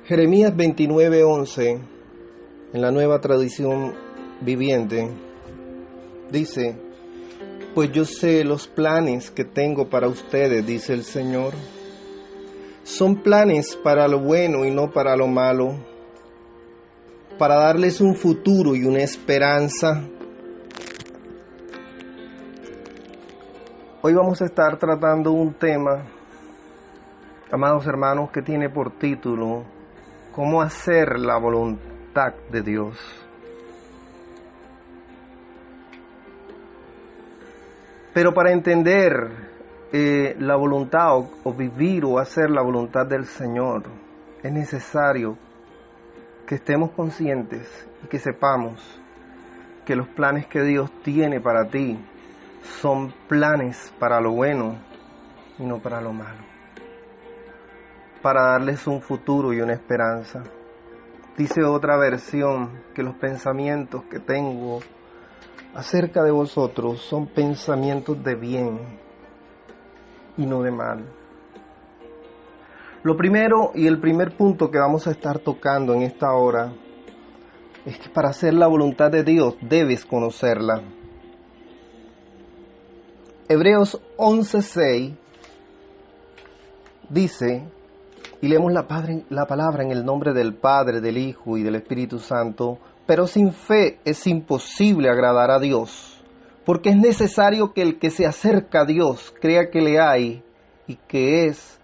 Jeremías 29:11, en la Nueva Traducción Viviente, dice: pues yo sé los planes que tengo para ustedes, dice el Señor. Son planes para lo bueno y no para lo malo, para darles un futuro y una esperanza. Hoy vamos a estar tratando un tema, amados hermanos, que tiene por título ¿Cómo hacer la voluntad de Dios? Pero para entender la voluntad o vivir o hacer la voluntad del Señor, es necesario que estemos conscientes y que sepamos que los planes que Dios tiene para ti son planes para lo bueno y no para lo malo, para darles un futuro y una esperanza. Dice otra versión que los pensamientos que tengo acerca de vosotros son pensamientos de bien y no de mal. Lo primero y el primer punto que vamos a estar tocando en esta hora es que para hacer la voluntad de Dios debes conocerla. Hebreos 11:6 dice, y leemos la palabra en el nombre del Padre, del Hijo y del Espíritu Santo: pero sin fe es imposible agradar a Dios, porque es necesario que el que se acerca a Dios crea que le hay y que es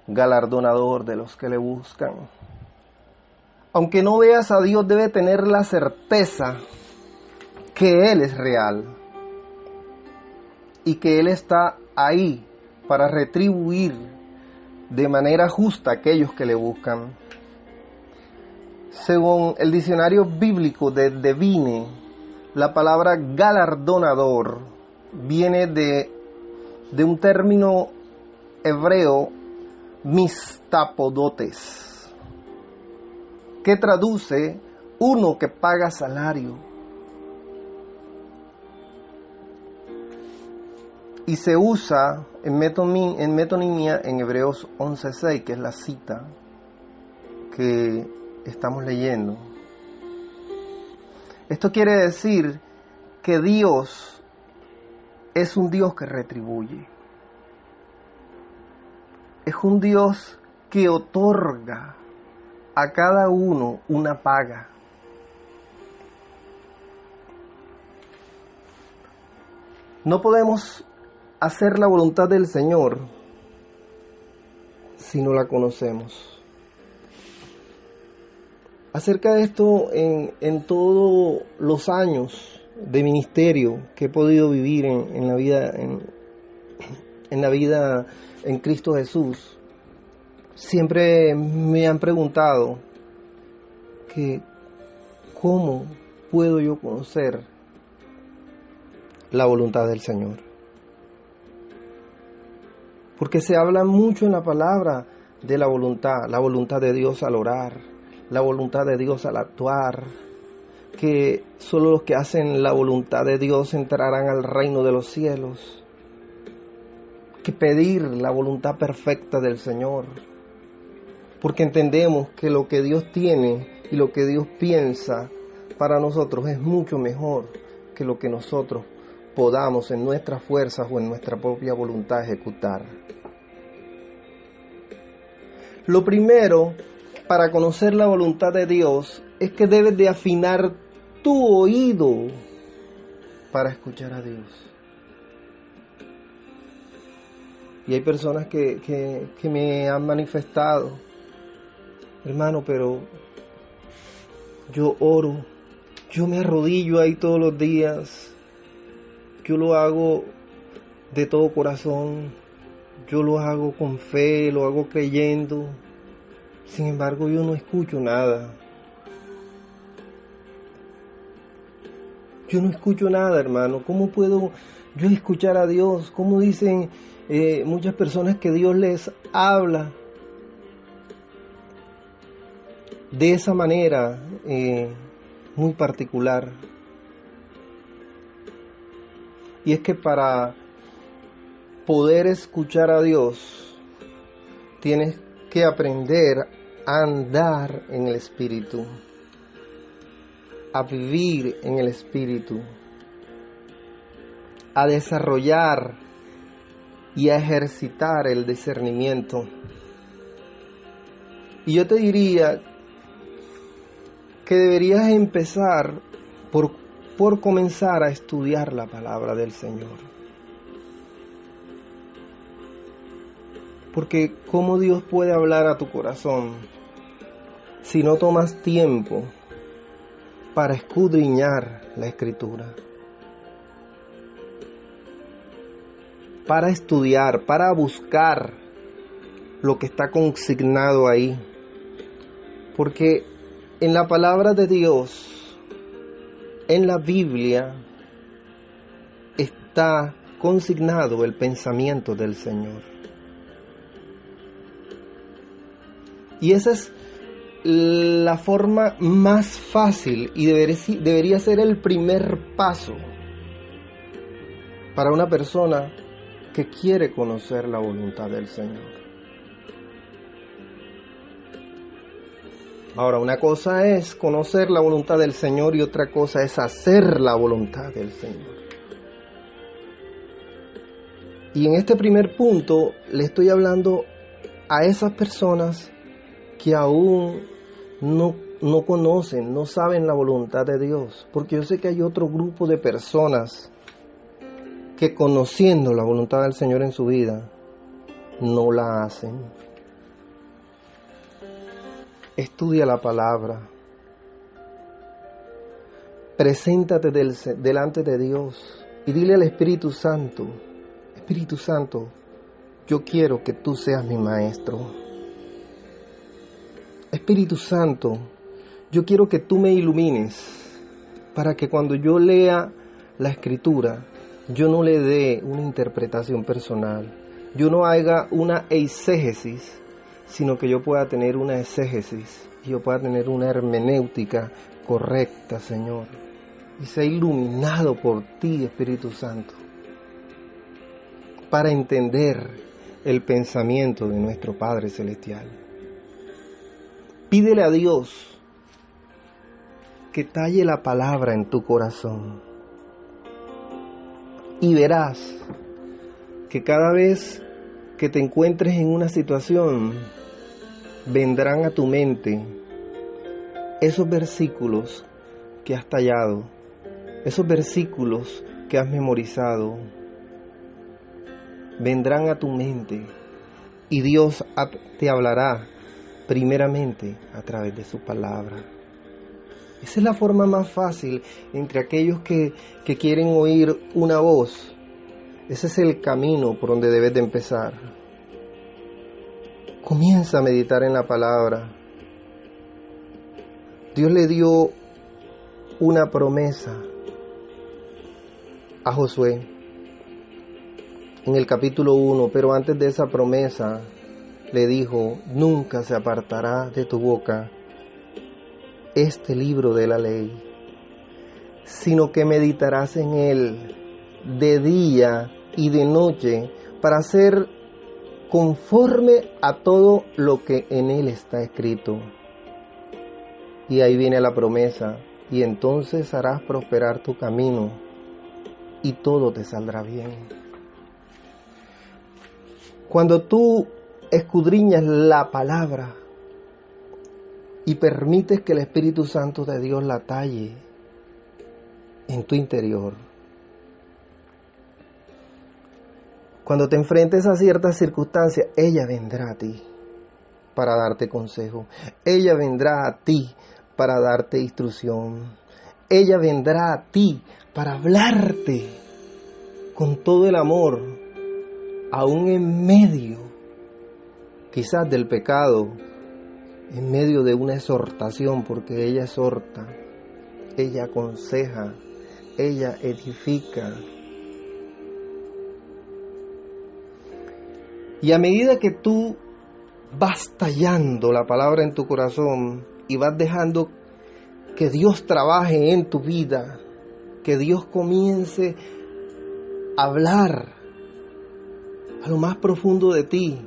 galardonador de los que le buscan. Aunque no veas a Dios, debe tener la certeza que Él es real y que Él está ahí para retribuir de manera justa a aquellos que le buscan. Según el diccionario bíblico de Devine, la palabra galardonador viene de un término hebreo, mistapodotes, que traduce uno que paga salario. Y se usa en metonimia en Hebreos 11:6, que es la cita que estamos leyendo. Esto quiere decir que Dios es un Dios que retribuye. Es un Dios que otorga a cada uno una paga. No podemos hacer la voluntad del Señor si no la conocemos. Acerca de esto, en todos los años de ministerio que he podido vivir en la vida en Cristo Jesús, siempre me han preguntado que ¿cómo puedo yo conocer la voluntad del Señor? Porque se habla mucho en la palabra de la voluntad de Dios al orar, la voluntad de Dios al actuar, que solo los que hacen la voluntad de Dios entrarán al reino de los cielos, que pedir la voluntad perfecta del Señor, porque entendemos que lo que Dios tiene y lo que Dios piensa para nosotros es mucho mejor que lo que nosotros podamos en nuestras fuerzas o en nuestra propia voluntad ejecutar. Lo primero para conocer la voluntad de Dios es que debes de afinar tu oído para escuchar a Dios. Y hay personas que me han manifestado: hermano, pero yo oro, yo me arrodillo ahí todos los días, yo lo hago de todo corazón, yo lo hago con fe, lo hago creyendo. Sin embargo, yo no escucho nada. Yo no escucho nada, hermano. ¿Cómo puedo yo escuchar a Dios? ¿Cómo dicen muchas personas que Dios les habla de esa manera muy particular? Y es que para poder escuchar a Dios, tienes que aprender a andar en el Espíritu, a vivir en el Espíritu, a desarrollar y a ejercitar el discernimiento. Y yo te diría que deberías empezar por comenzar a estudiar la palabra del Señor. Porque ¿cómo Dios puede hablar a tu corazón si no tomas tiempo para escudriñar la Escritura? Para estudiar, para buscar lo que está consignado ahí. Porque en la palabra de Dios, en la Biblia, está consignado el pensamiento del Señor. Y esa es la forma más fácil y debería ser el primer paso para una persona que quiere conocer la voluntad del Señor. Ahora, una cosa es conocer la voluntad del Señor y otra cosa es hacer la voluntad del Señor. Y en este primer punto le estoy hablando a esas personas que aún no conocen, no saben la voluntad de Dios. Porque yo sé que hay otro grupo de personas que conociendo la voluntad del Señor en su vida, no la hacen. Estudia la palabra. Preséntate delante de Dios y dile al Espíritu Santo, Espíritu Santo, yo quiero que tú seas mi maestro. Espíritu Santo, yo quiero que tú me ilumines para que cuando yo lea la Escritura, yo no le dé una interpretación personal, yo no haga una eisegesis, sino que yo pueda tener una exégesis y yo pueda tener una hermenéutica correcta, Señor, y sea iluminado por ti, Espíritu Santo, para entender el pensamiento de nuestro Padre Celestial. Pídele a Dios que talle la palabra en tu corazón y verás que cada vez que te encuentres en una situación, vendrán a tu mente esos versículos que has tallado, esos versículos que has memorizado, vendrán a tu mente y Dios te hablará primeramente a través de su palabra. Esa es la forma más fácil entre aquellos que quieren oír una voz. Ese es el camino por donde debes de empezar. Comienza a meditar en la palabra. Dios le dio una promesa a Josué en el capítulo 1, pero antes de esa promesa le dijo, nunca se apartará de tu boca este libro de la ley, sino que meditarás en él de día y de noche para hacer conforme a todo lo que en él está escrito. Y ahí viene la promesa, y entonces harás prosperar tu camino y todo te saldrá bien. Cuando tú escudriñas la palabra y permites que el Espíritu Santo de Dios la talle en tu interior, cuando te enfrentes a ciertas circunstancias, ella vendrá a ti para darte consejo. Ella vendrá a ti para darte instrucción. Ella vendrá a ti para hablarte con todo el amor, aún en medio, quizás del pecado, en medio de una exhortación, porque ella exhorta, ella aconseja, ella edifica. Y a medida que tú vas tallando la palabra en tu corazón y vas dejando que Dios trabaje en tu vida, que Dios comience a hablar a lo más profundo de ti,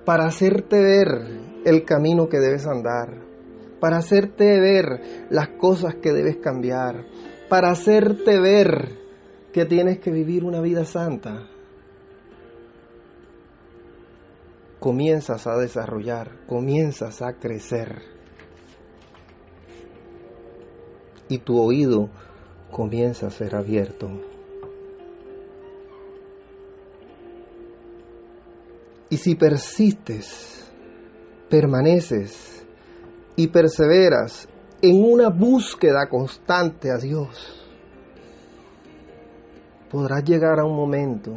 para hacerte ver el camino que debes andar, para hacerte ver las cosas que debes cambiar, para hacerte ver que tienes que vivir una vida santa. Comienzas a desarrollar, comienzas a crecer. Y tu oído comienza a ser abierto. Y si persistes, permaneces y perseveras en una búsqueda constante a Dios, podrás llegar a un momento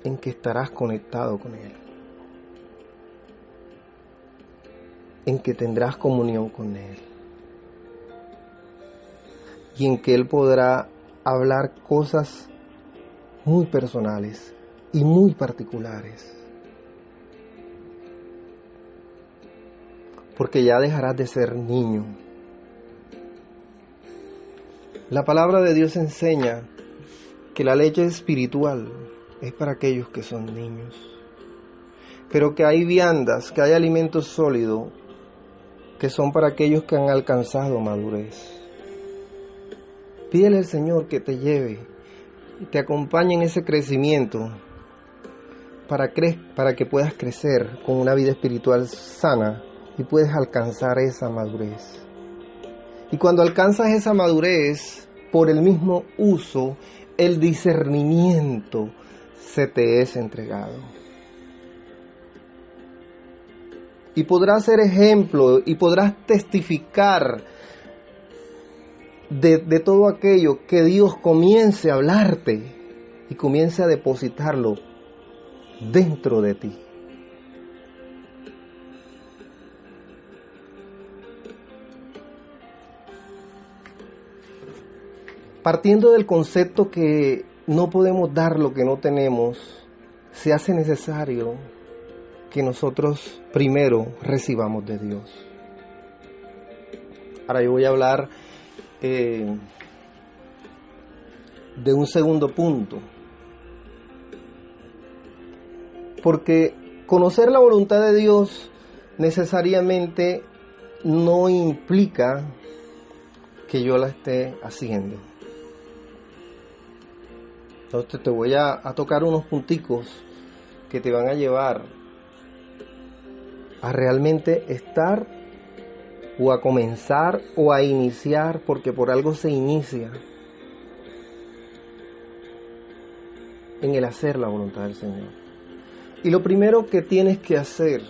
en que estarás conectado con Él, en que tendrás comunión con Él y en que Él podrá hablar cosas muy personales y muy particulares, porque ya dejarás de ser niño. La palabra de Dios enseña que la leche espiritual es para aquellos que son niños, pero que hay viandas, que hay alimentos sólidos que son para aquellos que han alcanzado madurez. Pídele al Señor que te lleve y te acompañe en ese crecimiento para que puedas crecer con una vida espiritual sana y puedas alcanzar esa madurez. Y cuando alcanzas esa madurez, por el mismo uso, el discernimiento se te es entregado. Y podrás ser ejemplo y podrás testificar de todo aquello que Dios comience a hablarte y comience a depositarlo dentro de ti. Partiendo del concepto que no podemos dar lo que no tenemos, se hace necesario que nosotros primero recibamos de Dios. Ahora yo voy a hablar de un segundo punto, porque conocer la voluntad de Dios necesariamente no implica que yo la esté haciendo. Entonces te voy a tocar unos punticos que te van a llevar a realmente estar o a comenzar o a iniciar, porque por algo se inicia, en el hacer la voluntad del Señor. Y lo primero que tienes que hacer,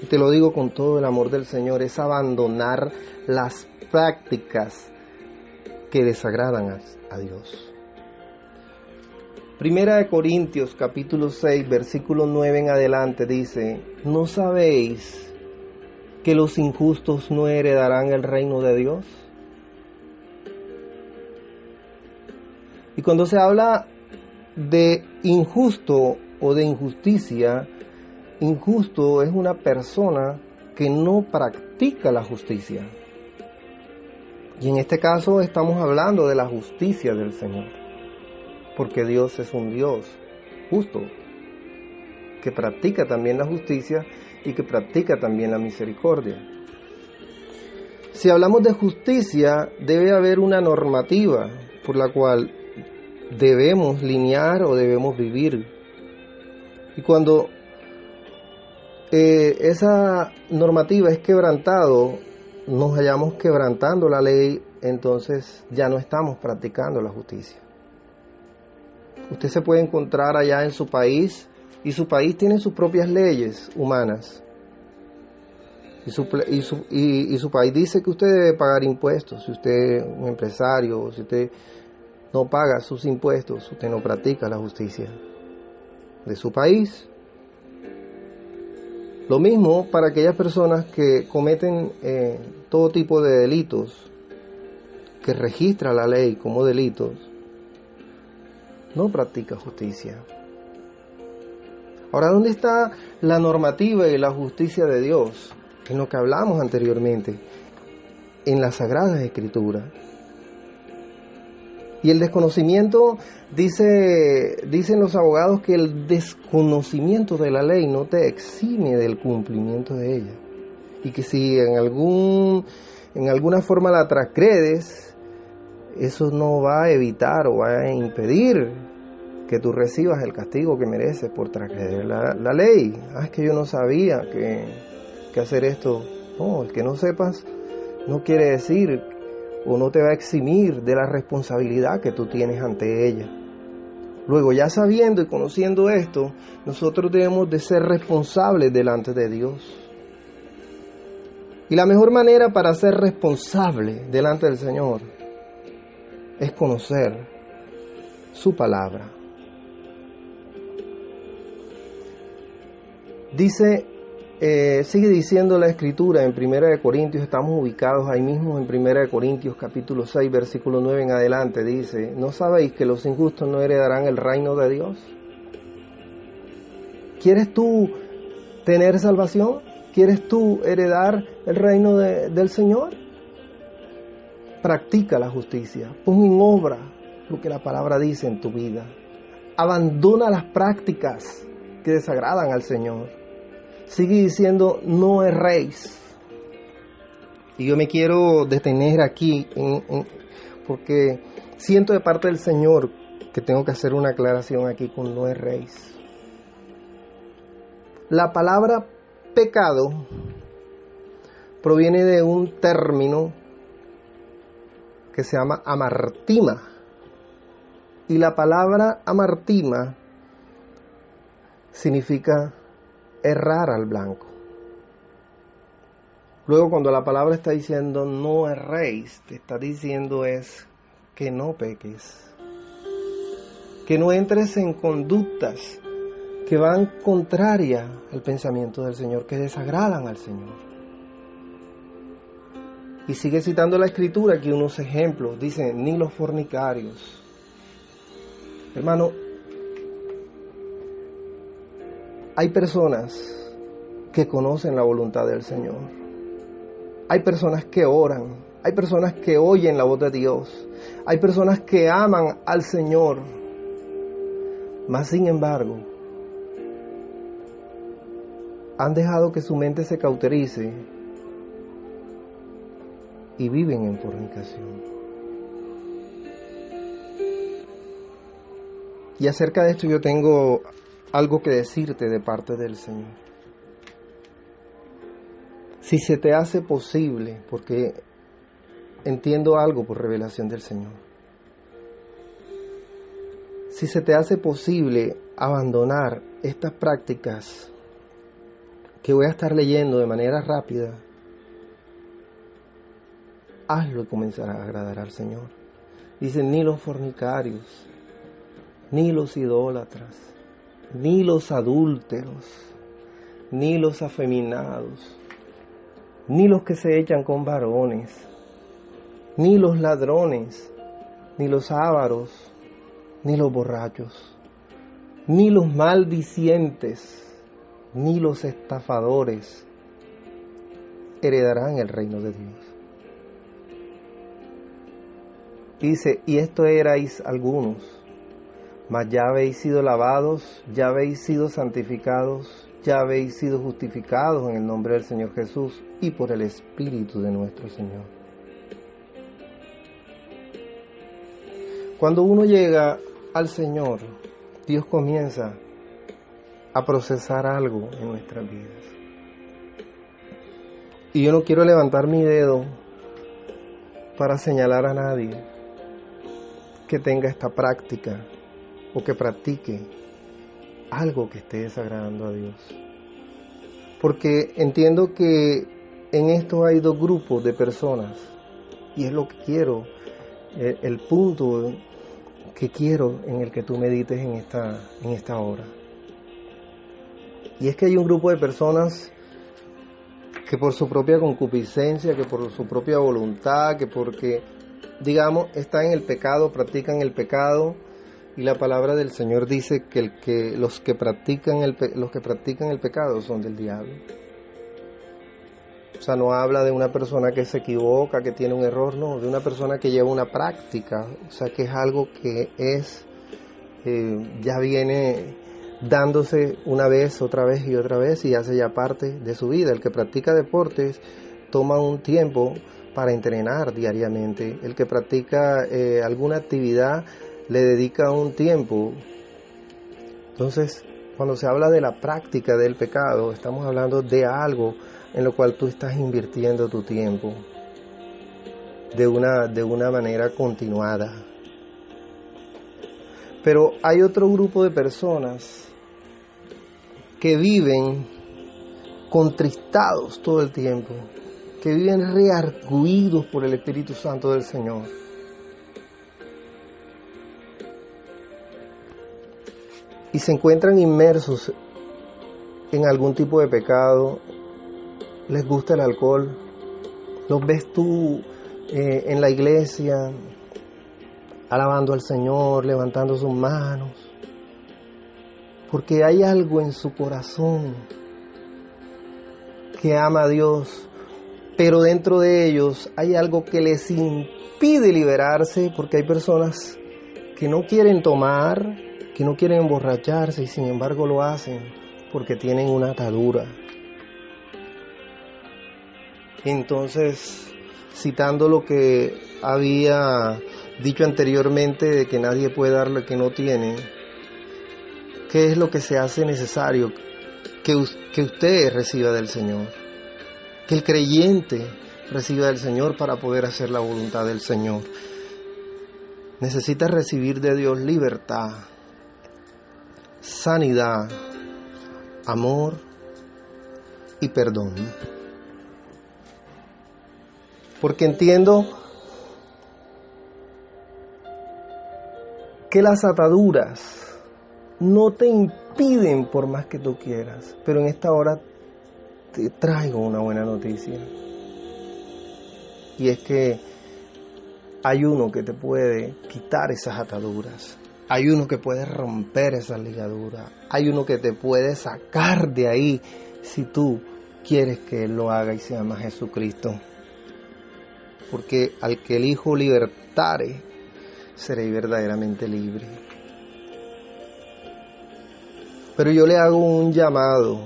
y te lo digo con todo el amor del Señor, es abandonar las prácticas que desagradan a Dios. Primera de Corintios capítulo 6 versículo 9 en adelante dice: ¿no sabéis que los injustos no heredarán el reino de Dios? Y cuando se habla de injusto o de injusticia, injusto es una persona que no practica la justicia. Y en este caso estamos hablando de la justicia del Señor, porque Dios es un Dios justo, que practica también la justicia y que practica también la misericordia. Si hablamos de justicia, debe haber una normativa por la cual debemos linear o debemos vivir. Y cuando esa normativa es quebrantado, nos hallamos quebrantando la ley, entonces ya no estamos practicando la justicia. Usted se puede encontrar allá en su país, y su país tiene sus propias leyes humanas. Y su país dice que usted debe pagar impuestos. Si usted es un empresario, si usted no paga sus impuestos, usted no practica la justicia de su país. Lo mismo para aquellas personas que cometen todo tipo de delitos, que registra la ley como delitos, no practica justicia. Ahora, ¿dónde está la normativa y la justicia de Dios? En lo que hablamos anteriormente, en las Sagradas Escrituras. Y el desconocimiento, dicen los abogados que el desconocimiento de la ley no te exime del cumplimiento de ella. Y que si en alguna forma la transgredes, eso no va a evitar o va a impedir que tú recibas el castigo que mereces por transgredir la ley. Es que yo no sabía que hacer esto. No, el que no sepas no quiere decir o no te va a eximir de la responsabilidad que tú tienes ante ella. Luego, ya sabiendo y conociendo esto, nosotros debemos de ser responsables delante de Dios. Y la mejor manera para ser responsable delante del Señor es conocer su palabra. Sigue diciendo la Escritura en 1 Corintios, estamos ubicados ahí mismo en 1 Corintios capítulo 6, versículo 9 en adelante, dice: ¿no sabéis que los injustos no heredarán el reino de Dios? ¿Quieres tú tener salvación? ¿Quieres tú heredar el reino del Señor? Practica la justicia, pon en obra lo que la palabra dice en tu vida. Abandona las prácticas que desagradan al Señor. Sigue diciendo: no erréis. Y yo me quiero detener aquí porque siento de parte del Señor que tengo que hacer una aclaración aquí con no erréis. La palabra pecado proviene de un término que se llama amartima. Y la palabra amartima significa errar al blanco. Luego, cuando la palabra está diciendo no erréis, te está diciendo es que no peques, que no entres en conductas que van contrarias al pensamiento del Señor, que desagradan al Señor. Y sigue citando la Escritura aquí unos ejemplos. Dice: ni los fornicarios. Hermano, hay personas que conocen la voluntad del Señor. Hay personas que oran. Hay personas que oyen la voz de Dios. Hay personas que aman al Señor. Mas, sin embargo, han dejado que su mente se cauterice y viven en fornicación. Y acerca de esto yo tengo algo que decirte de parte del Señor. Si se te hace posible, porque entiendo algo por revelación del Señor, si se te hace posible abandonar estas prácticas que voy a estar leyendo de manera rápida, hazlo y comenzará a agradar al Señor. Dice: ni los fornicarios, ni los idólatras, ni los adúlteros, ni los afeminados, ni los que se echan con varones, ni los ladrones, ni los ávaros, ni los borrachos, ni los maldicientes, ni los estafadores heredarán el reino de Dios. Dice: y esto erais algunos, mas ya habéis sido lavados, ya habéis sido santificados, ya habéis sido justificados en el nombre del Señor Jesús y por el Espíritu de nuestro Señor. Cuando uno llega al Señor, Dios comienza a procesar algo en nuestras vidas. Y yo no quiero levantar mi dedo para señalar a nadie que tenga esta práctica o que practique algo que esté desagradando a Dios. Porque entiendo que en esto hay dos grupos de personas y es lo que quiero, el punto que quiero en el que tú medites en esta hora. Y es que hay un grupo de personas que por su propia concupiscencia, que por su propia voluntad, que porque, digamos, están en el pecado, practican el pecado, y la palabra del Señor dice que los que practican el pecado son del diablo. sea, no habla de una persona que se equivoca, que tiene un error, no, de una persona que lleva una práctica, o sea, que es algo que es, ya viene dándose una vez, otra vez y otra vez y hace ya parte de su vida. El que practica deportes toma un tiempo para entrenar diariamente. El que practica alguna actividad le dedica un tiempo. Entonces, cuando se habla de la práctica del pecado, estamos hablando de algo en lo cual tú estás invirtiendo tu tiempo de una manera continuada. Pero hay otro grupo de personas que viven contristados todo el tiempo, que viven reargüidos por el Espíritu Santo del Señor. Y se encuentran inmersos en algún tipo de pecado, les gusta el alcohol, los ves tú en la iglesia alabando al Señor, levantando sus manos, porque hay algo en su corazón que ama a Dios, pero dentro de ellos hay algo que les impide liberarse, porque hay personas que no quieren tomar, que no quieren emborracharse y sin embargo lo hacen porque tienen una atadura. Entonces, citando lo que había dicho anteriormente de que nadie puede dar lo que no tiene, ¿qué es lo que se hace necesario que usted reciba del Señor? Que el creyente reciba del Señor para poder hacer la voluntad del Señor. Necesita recibir de Dios libertad, sanidad, amor y perdón. Porque entiendo que las ataduras no te impiden por más que tú quieras, pero en esta hora te traigo una buena noticia. Y es que hay uno que te puede quitar esas ataduras. Hay uno que puede romper esas ligaduras. Hay uno que te puede sacar de ahí si tú quieres que Él lo haga y se llama Jesucristo. Porque al que el Hijo libertare, seré verdaderamente libre. Pero yo le hago un llamado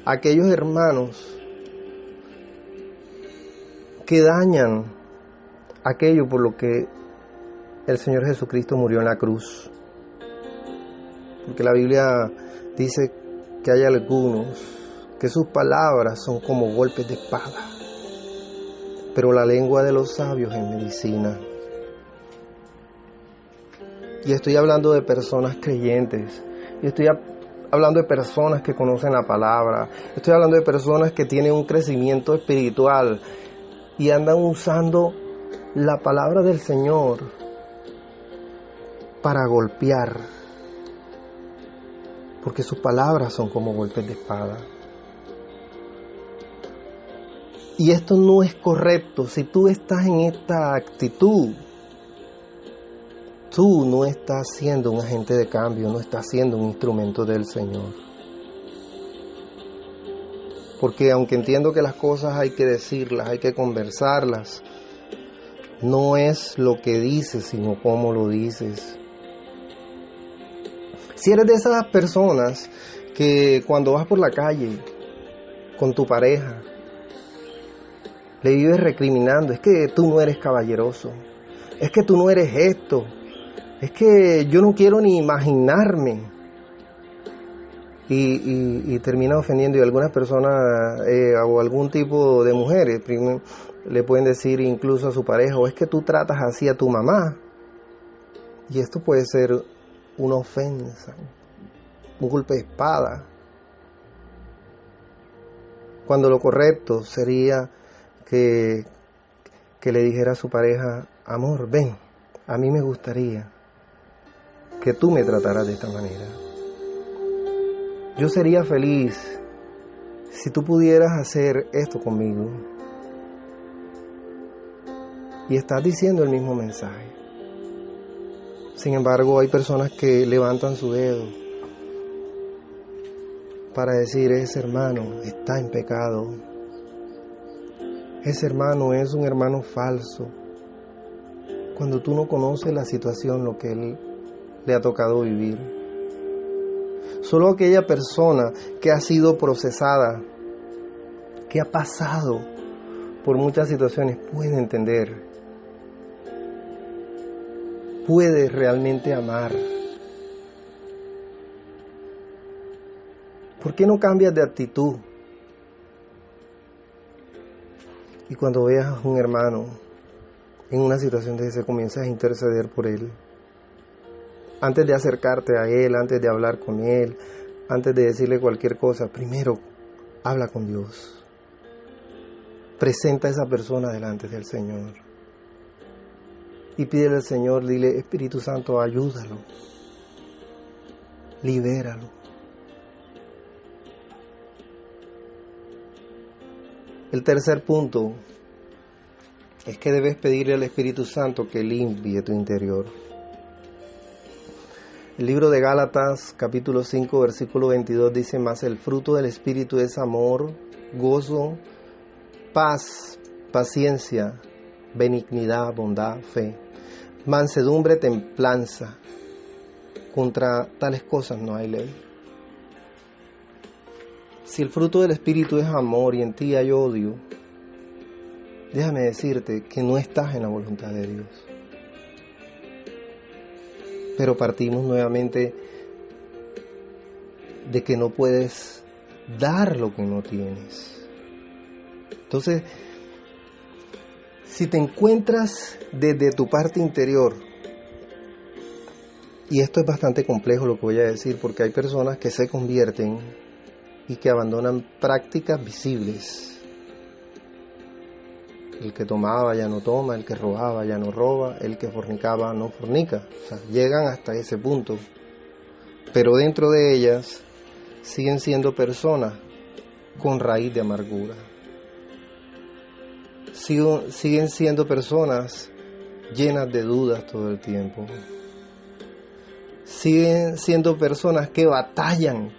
a aquellos hermanos que dañan aquello por lo que el Señor Jesucristo murió en la cruz. Porque la Biblia dice que hay algunos que sus palabras son como golpes de espada, pero la lengua de los sabios es medicina. Y estoy hablando de personas creyentes, y estoy hablando de personas que conocen la palabra, estoy hablando de personas que tienen un crecimiento espiritual y andan usando la palabra del Señor para golpear, porque sus palabras son como golpes de espada. Y esto no es correcto. Si tú estás en esta actitud, tú no estás siendo un agente de cambio, no estás siendo un instrumento del Señor. Porque aunque entiendo que las cosas hay que decirlas, hay que conversarlas, no es lo que dices, sino cómo lo dices. Si eres de esas personas que cuando vas por la calle con tu pareja, le vives recriminando, es que tú no eres caballeroso, es que tú no eres esto, es que yo no quiero ni imaginarme, y termina ofendiendo, y algunas personas o algún tipo de mujeres le pueden decir incluso a su pareja, o es que tú tratas así a tu mamá, y esto puede ser una ofensa, un golpe de espada, cuando lo correcto sería que le dijera a su pareja, amor, ven, a mí me gustaría que tú me trataras de esta manera. Yo sería feliz si tú pudieras hacer esto conmigo. Y estás diciendo el mismo mensaje. Sin embargo, hay personas que levantan su dedo para decir: ese hermano está en pecado, ese hermano es un hermano falso, cuando tú no conoces la situación, lo que él le ha tocado vivir. Solo aquella persona que ha sido procesada, que ha pasado por muchas situaciones, puede entender, puede realmente amar. ¿Por qué no cambias de actitud? Y cuando veas a un hermano en una situación de esa, comienzas a interceder por él. Antes de acercarte a él, antes de hablar con él, antes de decirle cualquier cosa, primero habla con Dios. Presenta a esa persona delante del Señor. Y pídele al Señor, dile: Espíritu Santo, ayúdalo. Libéralo. El tercer punto es que debes pedirle al Espíritu Santo que limpie tu interior. El libro de Gálatas, capítulo 5, versículo 22 dice: mas el fruto del Espíritu es amor, gozo, paz, paciencia, benignidad, bondad, fe, mansedumbre, templanza. Contra tales cosas no hay ley. Si el fruto del Espíritu es amor y en ti hay odio, déjame decirte que no estás en la voluntad de Dios. Pero partimos nuevamente de que no puedes dar lo que no tienes. Entonces, si te encuentras desde tu parte interior, y esto es bastante complejo lo que voy a decir, porque hay personas que se convierten y que abandonan prácticas visibles. El que tomaba ya no toma, el que robaba ya no roba, el que fornicaba no fornica. O sea, llegan hasta ese punto. Pero dentro de ellas siguen siendo personas con raíz de amargura. Siguen siendo personas llenas de dudas todo el tiempo. Siguen siendo personas que batallan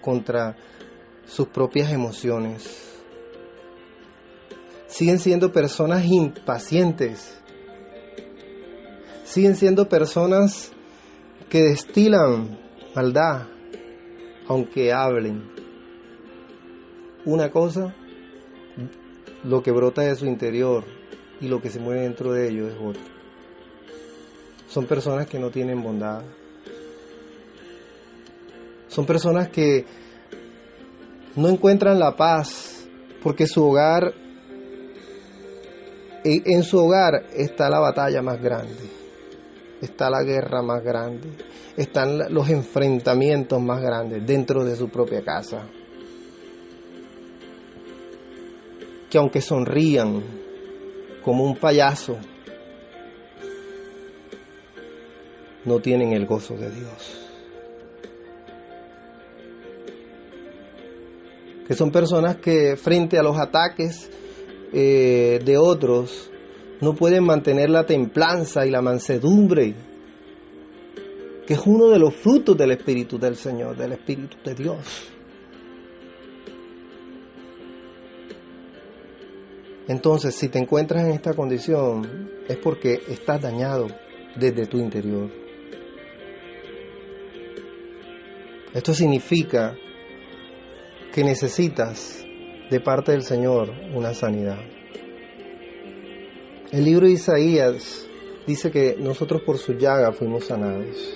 contra sus propias emociones. Siguen siendo personas impacientes. Siguen siendo personas que destilan maldad, aunque hablen. Una cosa, lo que brota de su interior, y lo que se mueve dentro de ellos es otra. Son personas que no tienen bondad. Son personas que no encuentran la paz, porque en su hogar está la batalla más grande, está la guerra más grande, están los enfrentamientos más grandes dentro de su propia casa. Que aunque sonrían como un payaso, no tienen el gozo de Dios. Que son personas que frente a los ataques de otros no pueden mantener la templanza y la mansedumbre, que es uno de los frutos del Espíritu del Señor, del Espíritu de Dios. Entonces, si te encuentras en esta condición, es porque estás dañado desde tu interior. Esto significa que necesitas de parte del Señor una sanidad. El libro de Isaías dice que nosotros por su llaga fuimos sanados.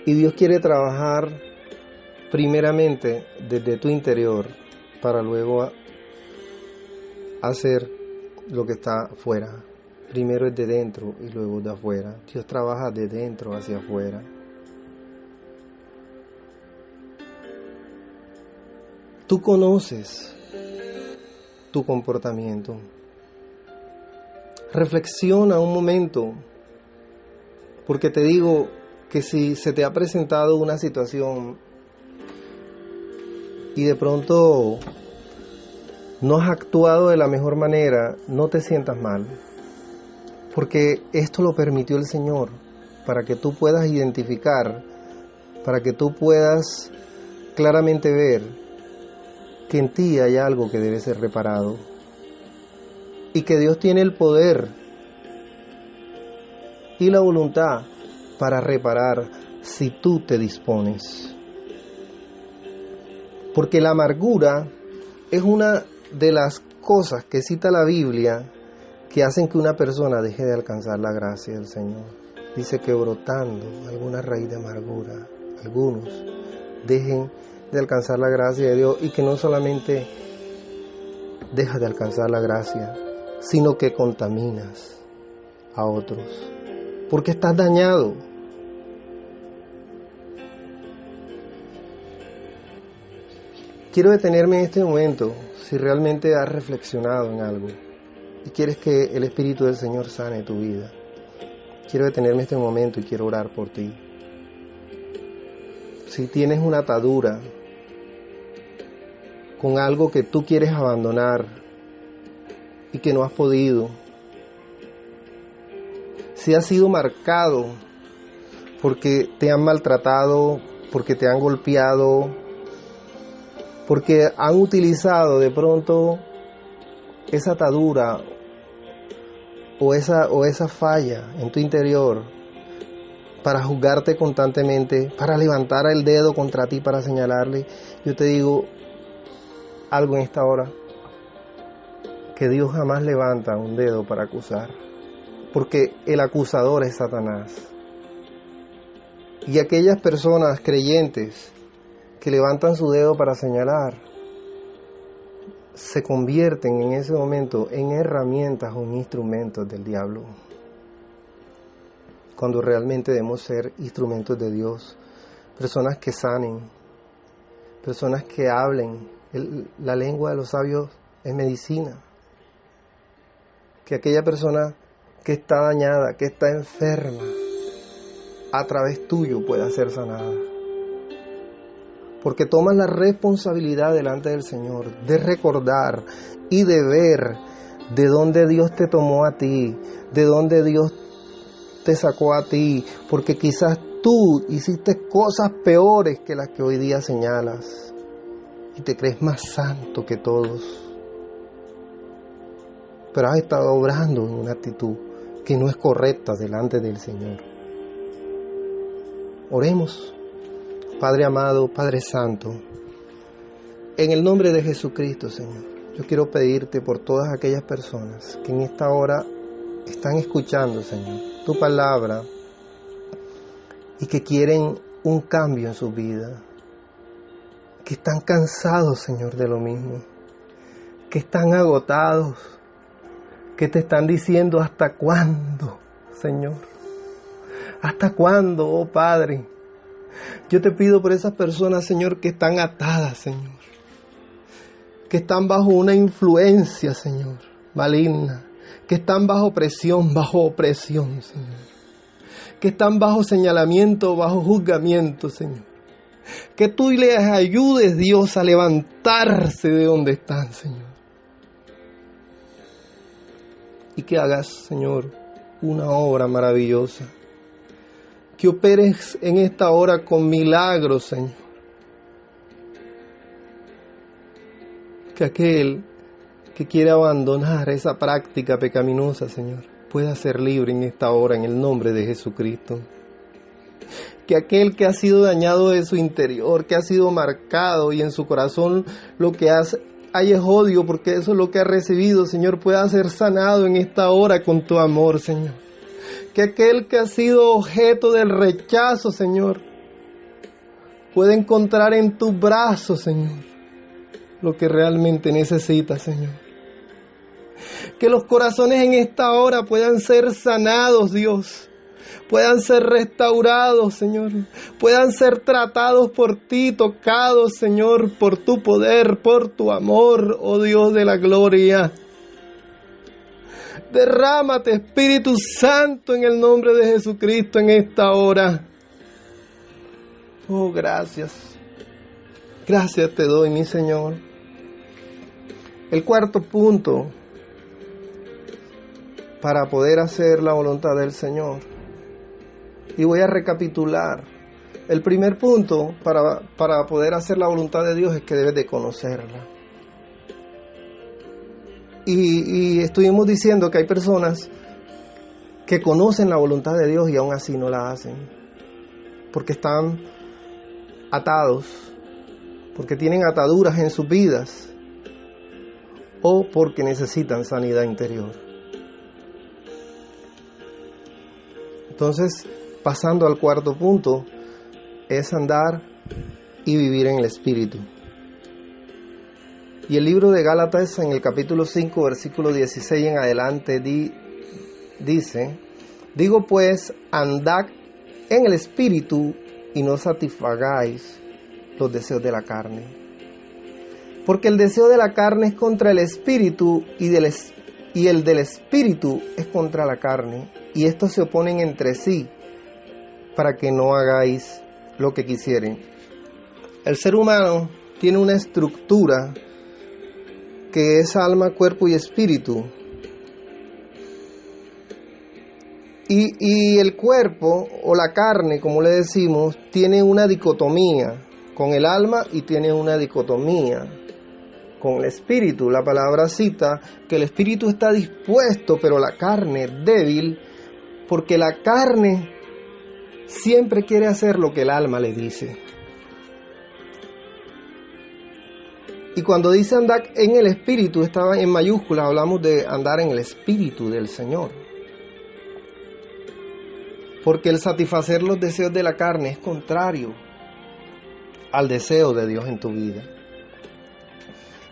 Y Dios quiere trabajar primeramente desde tu interior para luego hacer lo que está afuera. Primero es de dentro y luego de afuera. Dios trabaja de dentro hacia afuera. Tú conoces tu comportamiento. Reflexiona un momento, porque te digo que si se te ha presentado una situación y de pronto no has actuado de la mejor manera, no te sientas mal, porque esto lo permitió el Señor para que tú puedas identificar, para que tú puedas claramente ver que en ti hay algo que debe ser reparado y que Dios tiene el poder y la voluntad para reparar si tú te dispones. Porque la amargura es una de las cosas que cita la Biblia que hacen que una persona deje de alcanzar la gracia del Señor. Dice que brotando alguna raíz de amargura, algunos dejen de alcanzar la gracia de Dios, y que no solamente dejas de alcanzar la gracia, sino que contaminas a otros, porque estás dañado. Quiero detenerme en este momento, si realmente has reflexionado en algo y quieres que el Espíritu del Señor sane tu vida. Quiero detenerme en este momento y quiero orar por ti. Si tienes una atadura con algo que tú quieres abandonar y que no has podido, si has sido marcado porque te han maltratado, porque te han golpeado, porque han utilizado de pronto esa atadura o esa falla en tu interior para juzgarte constantemente, para levantar el dedo contra ti, para señalarle, yo te digo algo en esta hora, que Dios jamás levanta un dedo para acusar, porque el acusador es Satanás. Y aquellas personas creyentes que levantan su dedo para señalar, se convierten en ese momento en herramientas o en instrumentos del diablo, cuando realmente debemos ser instrumentos de Dios, personas que sanen, personas que hablen. La lengua de los sabios es medicina. Que aquella persona que está dañada, que está enferma, a través tuyo pueda ser sanada. Porque tomas la responsabilidad delante del Señor de recordar y de ver de dónde Dios te tomó a ti, de dónde Dios te sacó a ti, porque quizás tú hiciste cosas peores que las que hoy día señalas y te crees más santo que todos, pero has estado obrando en una actitud que no es correcta delante del Señor. Oremos. Padre amado, Padre santo, en el nombre de Jesucristo, Señor, yo quiero pedirte por todas aquellas personas que en esta hora están escuchando, Señor, tu palabra y que quieren un cambio en su vida, que están cansados, Señor, de lo mismo, que están agotados, que te están diciendo ¿hasta cuándo, Señor? ¿Hasta cuándo, oh Padre? Yo te pido por esas personas, Señor, que están atadas, Señor, que están bajo una influencia, Señor, maligna, que están bajo presión, bajo opresión, Señor, que están bajo señalamiento, bajo juzgamiento, Señor, que tú les ayudes, Dios, a levantarse de donde están, Señor, y que hagas, Señor, una obra maravillosa. Que operes en esta hora con milagros, Señor. Que aquel que quiere abandonar esa práctica pecaminosa, Señor, pueda ser libre en esta hora en el nombre de Jesucristo. Que aquel que ha sido dañado de su interior, que ha sido marcado y en su corazón lo que hay es odio, porque eso es lo que ha recibido, Señor, pueda ser sanado en esta hora con tu amor, Señor. Que aquel que ha sido objeto del rechazo, Señor, pueda encontrar en tus brazos, Señor, lo que realmente necesita, Señor. Que los corazones en esta hora puedan ser sanados, Dios. Puedan ser restaurados, Señor. Puedan ser tratados por ti, tocados, Señor, por tu poder, por tu amor, oh Dios de la gloria. Derrámate, Espíritu Santo, en el nombre de Jesucristo en esta hora. Oh, gracias. Gracias te doy, mi Señor. El cuarto punto para poder hacer la voluntad del Señor Y voy a recapitular. El primer punto para poder hacer la voluntad de Dios es que debes de conocerla. Y estuvimos diciendo que hay personas que conocen la voluntad de Dios y aún así no la hacen. Porque están atados, porque tienen ataduras en sus vidas o porque necesitan sanidad interior. Entonces, pasando al cuarto punto, es andar y vivir en el Espíritu. Y el libro de Gálatas, en el capítulo 5, versículo 16 en adelante, dice: digo pues, andad en el Espíritu y no satisfagáis los deseos de la carne. Porque el deseo de la carne es contra el Espíritu y el del Espíritu es contra la carne. Y estos se oponen entre sí para que no hagáis lo que quisieren. El ser humano tiene una estructura que es alma, cuerpo y espíritu. Y el cuerpo o la carne, como le decimos, tiene una dicotomía con el alma y tiene una dicotomía con el espíritu. La palabra cita que el espíritu está dispuesto, pero la carne es débil, porque la carne siempre quiere hacer lo que el alma le dice. Y cuando dice andar en el Espíritu, estaba en mayúsculas, hablamos de andar en el Espíritu del Señor. Porque el satisfacer los deseos de la carne es contrario al deseo de Dios en tu vida.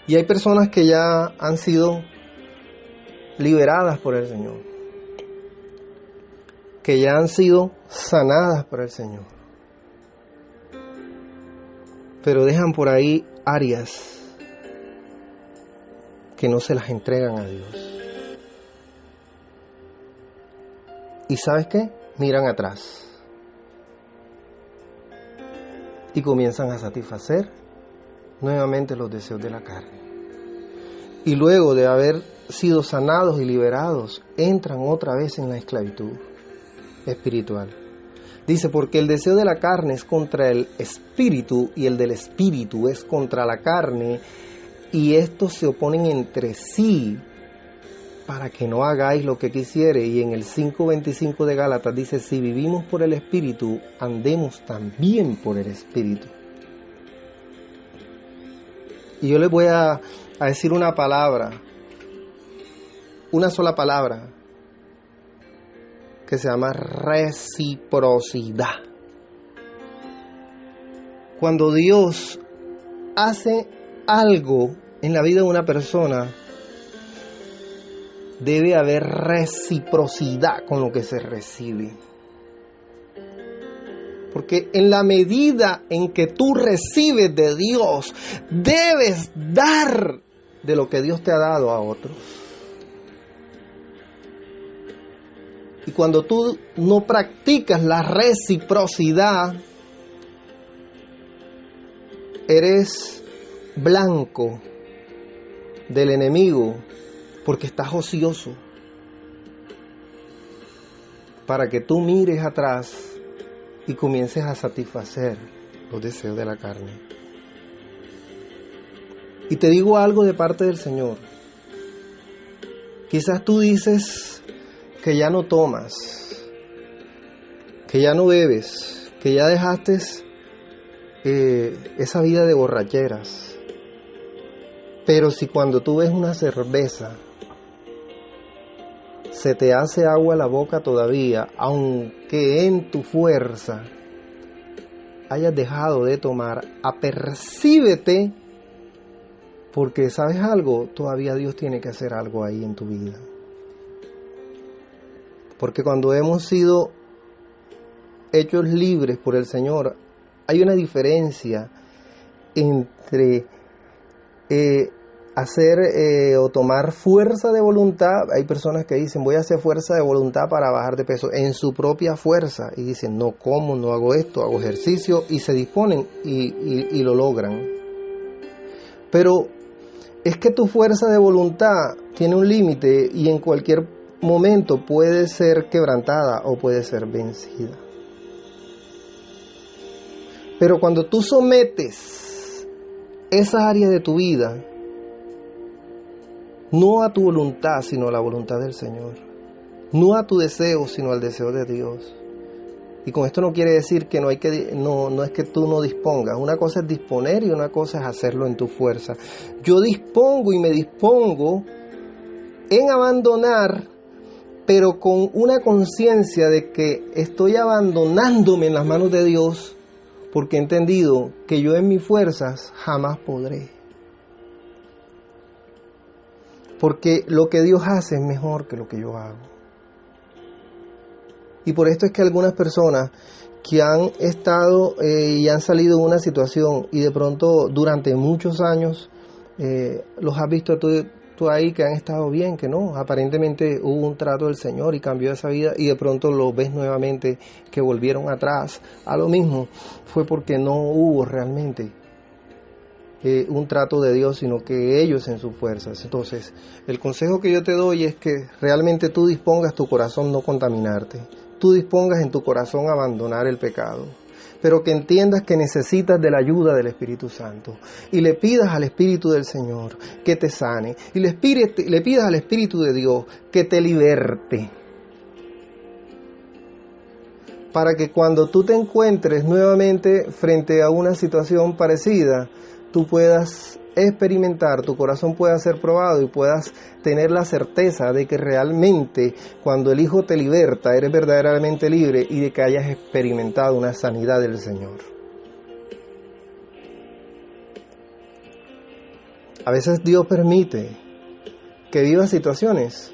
Y hay personas que ya han sido liberadas por el Señor, que ya han sido sanadas por el Señor, pero dejan por ahí áreas que no se las entregan a Dios. ¿Y sabes qué? Miran atrás y comienzan a satisfacer nuevamente los deseos de la carne. Y luego de haber sido sanados y liberados, entran otra vez en la esclavitud espiritual. Dice, porque el deseo de la carne es contra el espíritu y el del espíritu es contra la carne, y estos se oponen entre sí para que no hagáis lo que quisiere. Y en el 5:25 de Gálatas dice, si vivimos por el espíritu, andemos también por el espíritu. Y yo les voy a decir una palabra, una sola palabra, que se llama reciprocidad. Cuando Dios hace algo en la vida de una persona, debe haber reciprocidad con lo que se recibe. Porque en la medida en que tú recibes de Dios, debes dar de lo que Dios te ha dado a otros. Y cuando tú no practicas la reciprocidad, eres blanco del enemigo, porque estás ocioso, para que tú mires atrás y comiences a satisfacer los deseos de la carne. Y te digo algo de parte del Señor. Quizás tú dices que ya no tomas, que ya no bebes, que ya dejaste esa vida de borracheras. Pero si cuando tú ves una cerveza se te hace agua la boca todavía, aunque en tu fuerza hayas dejado de tomar, apercíbete, porque ¿sabes algo? Todavía Dios tiene que hacer algo ahí en tu vida. Porque cuando hemos sido hechos libres por el Señor, hay una diferencia entre hacer o tomar fuerza de voluntad. Hay personas que dicen, voy a hacer fuerza de voluntad para bajar de peso, en su propia fuerza, y dicen, no como, no hago esto, hago ejercicio, y se disponen y lo logran. Pero es que tu fuerza de voluntad tiene un límite y en cualquier momento puede ser quebrantada o puede ser vencida. Pero cuando tú sometes esa área de tu vida, no a tu voluntad, sino a la voluntad del Señor, no a tu deseo, sino al deseo de Dios. Y con esto no quiere decir que no es que tú no dispongas. Una cosa es disponer y una cosa es hacerlo en tu fuerza. Yo dispongo y me dispongo en abandonar, pero con una conciencia de que estoy abandonándome en las manos de Dios, porque he entendido que yo en mis fuerzas jamás podré. Porque lo que Dios hace es mejor que lo que yo hago. Y por esto es que algunas personas que han estado y han salido de una situación y de pronto durante muchos años los has visto tú ahí que han estado bien, que no, aparentemente hubo un trato del Señor y cambió esa vida, y de pronto los ves nuevamente que volvieron atrás a lo mismo. Fue porque no hubo realmente un trato de Dios, sino que ellos en sus fuerzas. Entonces, el consejo que yo te doy es que realmente tú dispongas tu corazón no contaminarte. Tú dispongas en tu corazón abandonar el pecado, pero que entiendas que necesitas de la ayuda del Espíritu Santo y le pidas al Espíritu del Señor que te sane y le pidas al Espíritu de Dios que te liberte, para que cuando tú te encuentres nuevamente frente a una situación parecida, tú puedas experimentar, tu corazón pueda ser probado y puedas tener la certeza de que realmente cuando el Hijo te liberta, eres verdaderamente libre y de que hayas experimentado una sanidad del Señor. A veces Dios permite que vivas situaciones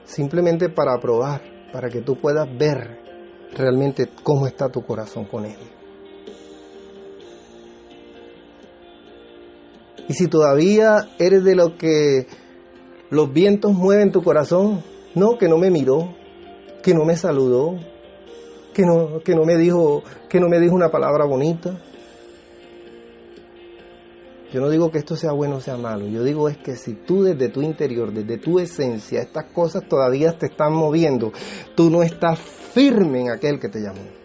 simplemente para probar, para que tú puedas ver realmente cómo está tu corazón con Él. Y si todavía eres de lo que los vientos mueven tu corazón, no, que no me miró, que no me saludó, que no me dijo una palabra bonita. Yo no digo que esto sea bueno o sea malo, yo digo es que si tú desde tu interior, desde tu esencia, estas cosas todavía te están moviendo, tú no estás firme en aquel que te llamó.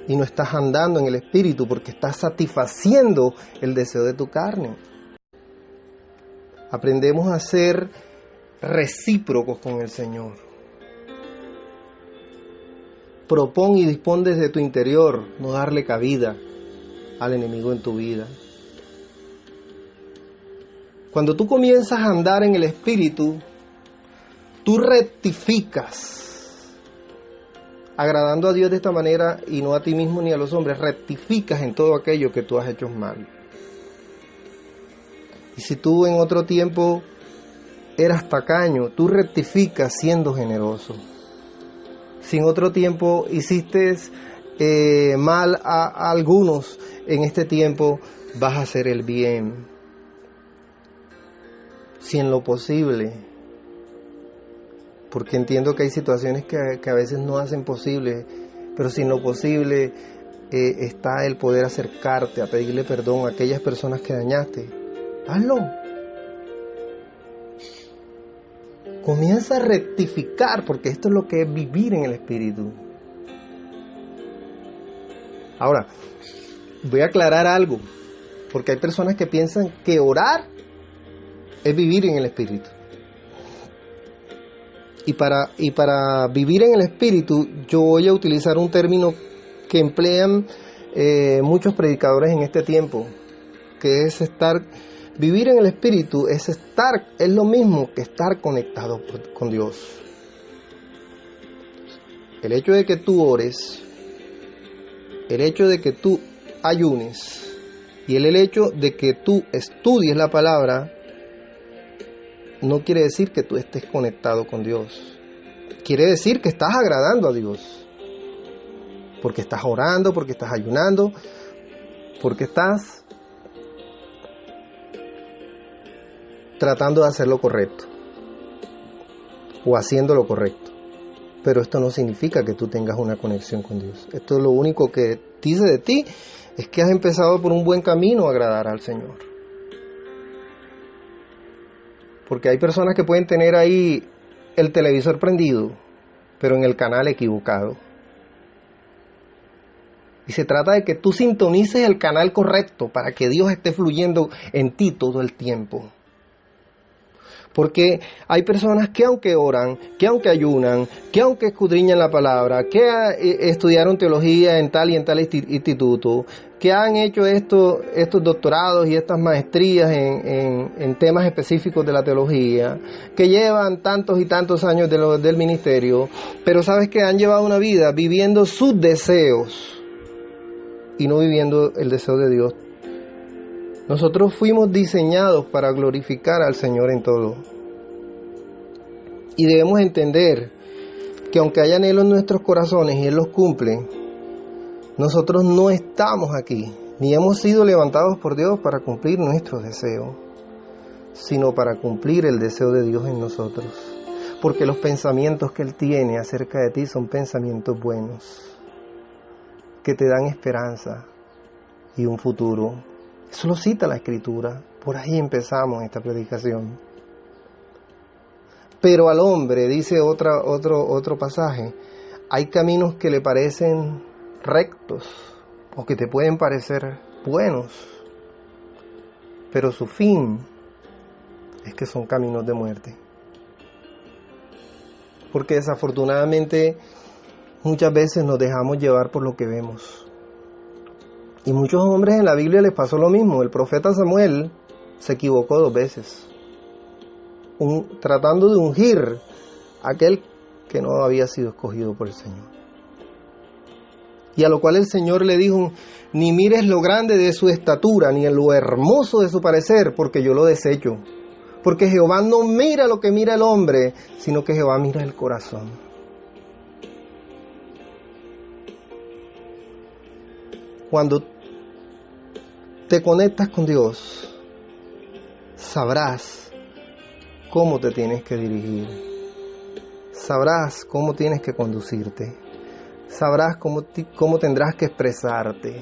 Y no estás andando en el Espíritu porque estás satisfaciendo el deseo de tu carne. Aprendemos a ser recíprocos con el Señor. Propón y dispón desde tu interior, no darle cabida al enemigo en tu vida. Cuando tú comienzas a andar en el Espíritu, tú rectificas, agradando a Dios de esta manera y no a ti mismo ni a los hombres, rectificas en todo aquello que tú has hecho mal. Y si tú en otro tiempo eras tacaño, tú rectificas siendo generoso. Si en otro tiempo hiciste mal a algunos, en este tiempo vas a hacer el bien. Si en lo posible, porque entiendo que hay situaciones que a veces no hacen posible, pero si en lo posible está el poder acercarte a pedirle perdón a aquellas personas que dañaste, hazlo. Comienza a rectificar, porque esto es lo que es vivir en el Espíritu. Ahora, voy a aclarar algo, porque hay personas que piensan que orar es vivir en el Espíritu. Y para vivir en el Espíritu, yo voy a utilizar un término que emplean muchos predicadores en este tiempo, que es vivir en el Espíritu es lo mismo que estar conectado con Dios. El hecho de que tú ores, el hecho de que tú ayunes y el hecho de que tú estudies la palabra no quiere decir que tú estés conectado con Dios. Quiere decir que estás agradando a Dios. Porque estás orando, porque estás ayunando, porque estás tratando de hacer lo correcto o haciendo lo correcto. Pero esto no significa que tú tengas una conexión con Dios. Esto lo único que dice de ti es que has empezado por un buen camino a agradar al Señor. Porque hay personas que pueden tener ahí el televisor prendido, pero en el canal equivocado. Y se trata de que tú sintonices el canal correcto para que Dios esté fluyendo en ti todo el tiempo. Porque hay personas que aunque oran, que aunque ayunan, que aunque escudriñan la palabra, que estudiaron teología en tal y en tal instituto, que han hecho estos doctorados y estas maestrías en temas específicos de la teología, que llevan tantos y tantos años del ministerio, pero sabes que han llevado una vida viviendo sus deseos y no viviendo el deseo de Dios. Nosotros fuimos diseñados para glorificar al Señor en todo. Y debemos entender que aunque haya anhelos en nuestros corazones y Él los cumple, nosotros no estamos aquí, ni hemos sido levantados por Dios para cumplir nuestros deseos, sino para cumplir el deseo de Dios en nosotros. Porque los pensamientos que Él tiene acerca de ti son pensamientos buenos, que te dan esperanza y un futuro. Eso lo cita la Escritura. Por ahí empezamos esta predicación. Pero al hombre, dice otro pasaje, hay caminos que le parecen rectos o que te pueden parecer buenos, pero su fin es que son caminos de muerte. Porque desafortunadamente muchas veces nos dejamos llevar por lo que vemos. Y muchos hombres en la Biblia les pasó lo mismo. El profeta Samuel se equivocó 2 veces, tratando de ungir a aquel que no había sido escogido por el Señor. Y a lo cual el Señor le dijo: ni mires lo grande de su estatura, ni en lo hermoso de su parecer, porque yo lo desecho. Porque Jehová no mira lo que mira el hombre, sino que Jehová mira el corazón. Cuando te conectas con Dios, sabrás cómo te tienes que dirigir. Sabrás cómo tienes que conducirte. Sabrás cómo tendrás que expresarte.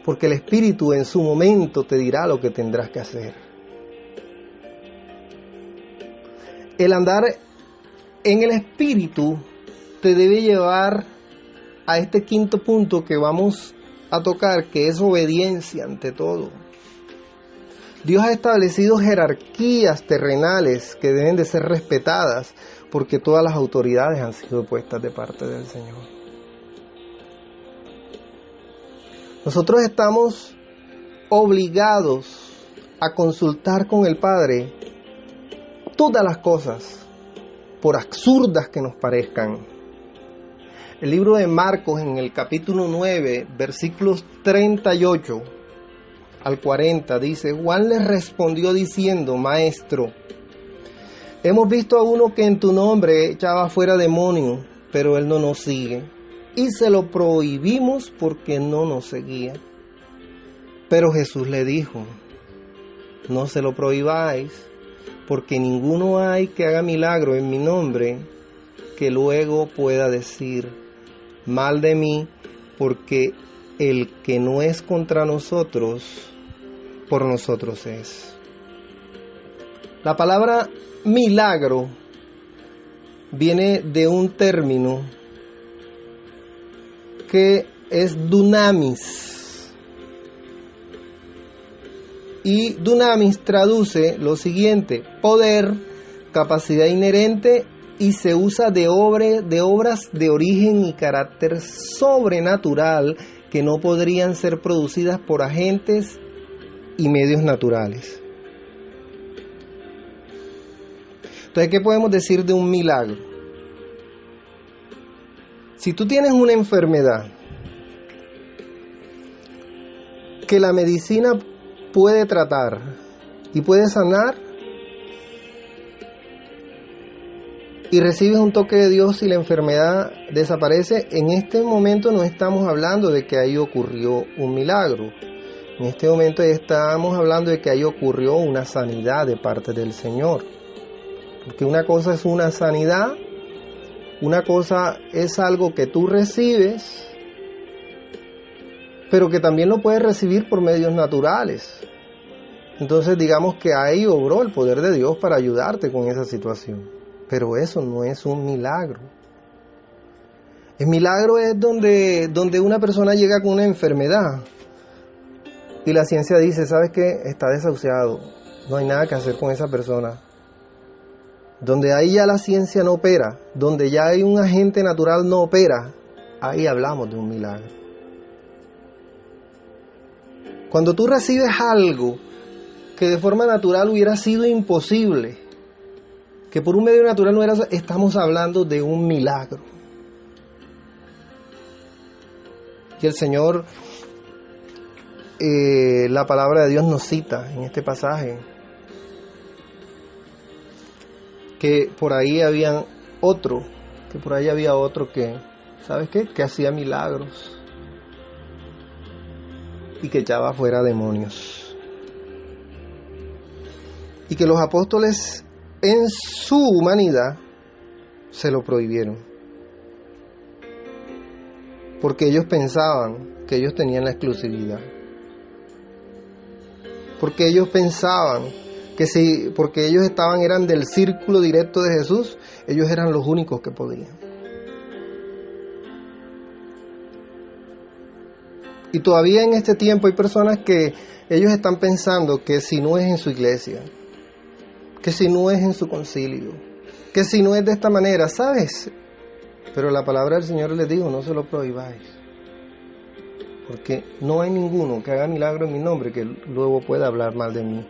Porque el Espíritu en su momento te dirá lo que tendrás que hacer. El andar en el Espíritu te debe llevar a este quinto punto que vamos a tocar, que es obediencia ante todo. Dios ha establecido jerarquías terrenales que deben de ser respetadas, porque todas las autoridades han sido puestas de parte del Señor. Nosotros estamos obligados a consultar con el Padre todas las cosas, por absurdas que nos parezcan. El libro de Marcos, en el capítulo 9, versículos 38 al 40, dice: Juan les respondió diciendo: Maestro, hemos visto a uno que en tu nombre echaba fuera demonios, pero él no nos sigue, y se lo prohibimos porque no nos seguía. Pero Jesús le dijo: no se lo prohibáis, porque ninguno hay que haga milagro en mi nombre que luego pueda decir mal de mí, porque el que no es contra nosotros, por nosotros es. La palabra milagro viene de un término que es dunamis. Y dunamis traduce lo siguiente: poder, capacidad inherente, y se usa de obras de origen y carácter sobrenatural que no podrían ser producidas por agentes y medios naturales. Entonces, ¿qué podemos decir de un milagro? Si tú tienes una enfermedad que la medicina puede tratar y puede sanar, y recibes un toque de Dios y la enfermedad desaparece, en este momento no estamos hablando de que ahí ocurrió un milagro. En este momento estamos hablando de que ahí ocurrió una sanidad de parte del Señor. Porque una cosa es una sanidad, una cosa es algo que tú recibes, pero que también lo puedes recibir por medios naturales. Entonces digamos que ahí obró el poder de Dios para ayudarte con esa situación. Pero eso no es un milagro. El milagro es donde una persona llega con una enfermedad y la ciencia dice, ¿sabes qué? Está desahuciado, no hay nada que hacer con esa persona. Donde ahí ya la ciencia no opera, donde ya hay un agente natural no opera, ahí hablamos de un milagro. Cuando tú recibes algo que de forma natural hubiera sido imposible, que por un medio natural no era, estamos hablando de un milagro. Y el Señor, la palabra de Dios nos cita en este pasaje, que por ahí había otro que, ¿sabes qué? Que hacía milagros y que echaba fuera demonios. Y que los apóstoles en su humanidad se lo prohibieron. Porque ellos pensaban que ellos tenían la exclusividad. Porque ellos pensaban que porque ellos eran del círculo directo de Jesús, ellos eran los únicos que podían. Y todavía en este tiempo hay personas que ellos están pensando que si no es en su iglesia, que si no es en su concilio, que si no es de esta manera, ¿sabes? Pero la palabra del Señor les dijo, no se lo prohibáis. Porque no hay ninguno que haga milagro en mi nombre que luego pueda hablar mal de mí.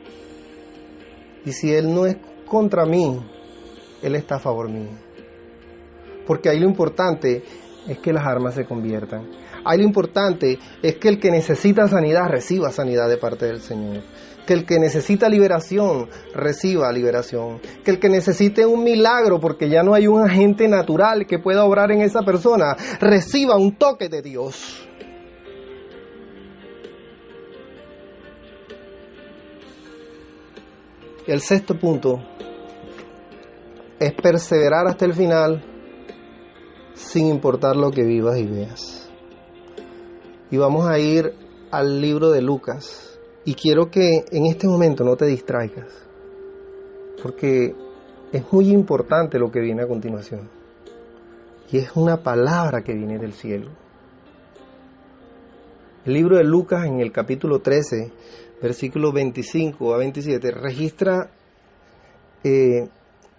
Y si Él no es contra mí, Él está a favor mío. Porque ahí lo importante es que las armas se conviertan. Ahí lo importante es que el que necesita sanidad reciba sanidad de parte del Señor. Que el que necesita liberación reciba liberación. Que el que necesite un milagro porque ya no hay un agente natural que pueda obrar en esa persona, reciba un toque de Dios. El sexto punto es perseverar hasta el final sin importar lo que vivas y veas. Y vamos a ir al libro de Lucas. Y quiero que en este momento no te distraigas, porque es muy importante lo que viene a continuación. Y es una palabra que viene del cielo. El libro de Lucas en el capítulo 13, versículos 25 a 27, registra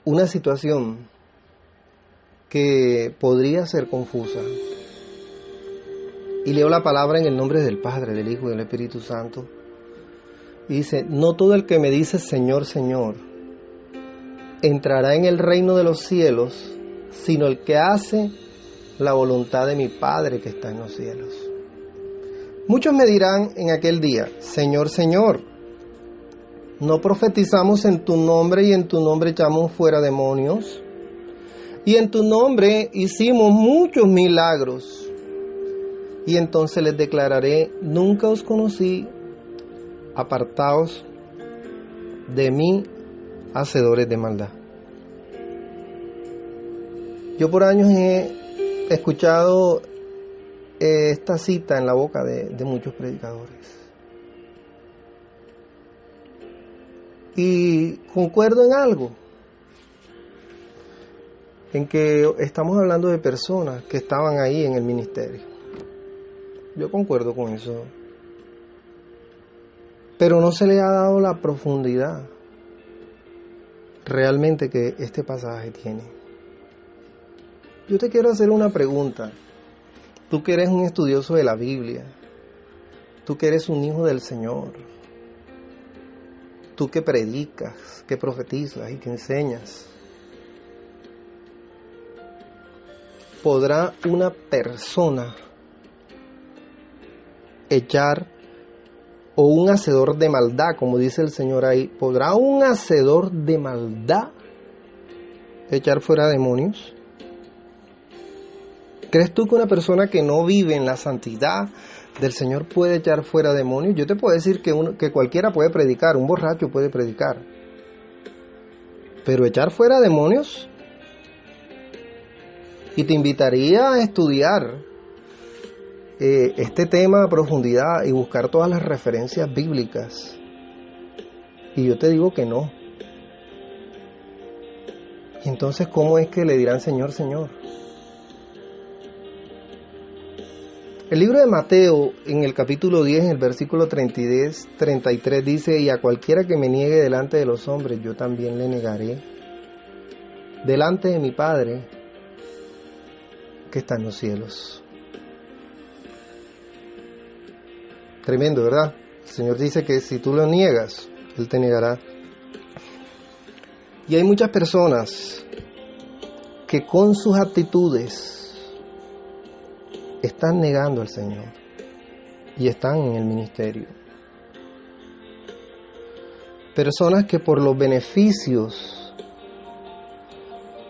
una situación que podría ser confusa. Y leo la palabra en el nombre del Padre, del Hijo y del Espíritu Santo. Y dice, no todo el que me dice Señor, Señor, entrará en el reino de los cielos, sino el que hace la voluntad de mi Padre que está en los cielos. Muchos me dirán en aquel día, Señor, Señor, ¿no profetizamos en tu nombre y en tu nombre echamos fuera demonios? Y en tu nombre hicimos muchos milagros. Y entonces les declararé, nunca os conocí, apartaos de mí, hacedores de maldad. Yo por años he escuchado esta cita en la boca de muchos predicadores. Y concuerdo en algo, en que estamos hablando de personas que estaban ahí en el ministerio. Yo concuerdo con eso. Pero no se le ha dado la profundidad realmente que este pasaje tiene. Yo te quiero hacer una pregunta. Tú que eres un estudioso de la Biblia, tú que eres un hijo del Señor, tú que predicas, que profetizas y que enseñas, ¿podrá una persona echar, o un hacedor de maldad, como dice el Señor ahí, podrá un hacedor de maldad echar fuera demonios? ¿Crees tú que una persona que no vive en la santidad del Señor puede echar fuera demonios? Yo te puedo decir que cualquiera puede predicar, un borracho puede predicar, pero echar fuera demonios. Y te invitaría a estudiar este tema a profundidad y buscar todas las referencias bíblicas. Y yo te digo que no. Y entonces, ¿cómo es que le dirán Señor, Señor? El libro de Mateo, en el capítulo 10, en el versículo 33, dice: y a cualquiera que me niegue delante de los hombres, yo también le negaré delante de mi Padre que está en los cielos. Tremendo, ¿verdad? El Señor dice que si tú lo niegas, Él te negará. Y hay muchas personas que con sus actitudes están negando al Señor y están en el ministerio. Personas que por los beneficios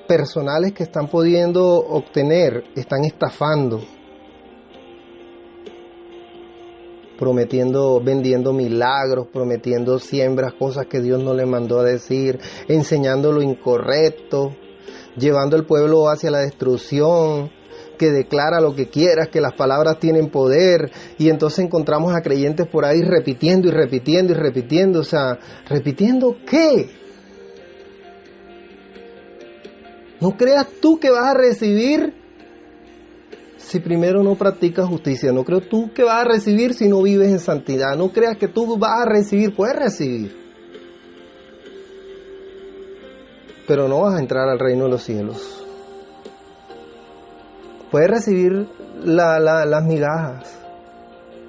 personales que están pudiendo obtener, están estafando, prometiendo, vendiendo milagros, prometiendo siembras, cosas que Dios no le mandó a decir, enseñando lo incorrecto, llevando al pueblo hacia la destrucción, que declara lo que quieras, que las palabras tienen poder, y entonces encontramos a creyentes por ahí repitiendo y repitiendo y repitiendo. O sea, ¿repitiendo qué? No creas tú que vas a recibir si primero no practicas justicia. No creas tú que vas a recibir si no vives en santidad. No creas que tú vas a recibir. Puedes recibir, pero no vas a entrar al reino de los cielos. Puedes recibir las migajas,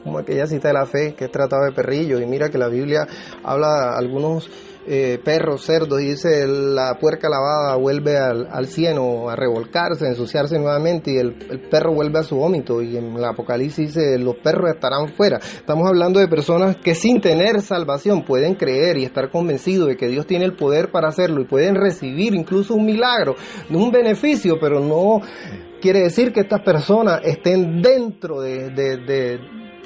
como aquella cita de la fe que es tratado de perrillo. Y mira que la Biblia habla de algunos perros, cerdos, y dice: la puerca lavada vuelve al cieno a revolcarse, a ensuciarse nuevamente, y el perro vuelve a su vómito. Y en el Apocalipsis dice: los perros estarán fuera. Estamos hablando de personas que sin tener salvación pueden creer y estar convencidos de que Dios tiene el poder para hacerlo, y pueden recibir incluso un milagro, un beneficio, pero no quiere decir que estas personas estén dentro del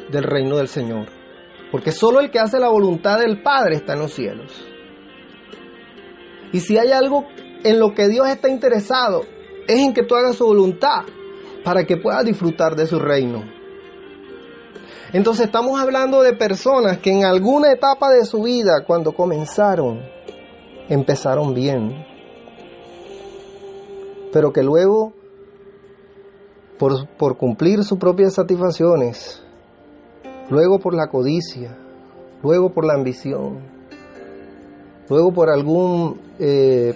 reino del Señor, porque solo el que hace la voluntad del Padre está en los cielos. Y si hay algo en lo que Dios está interesado, es en que tú hagas su voluntad para que puedas disfrutar de su reino. Entonces estamos hablando de personas que en alguna etapa de su vida, cuando empezaron bien, pero que luego, por cumplir sus propias satisfacciones, luego por la codicia, luego por la ambición, luego por algún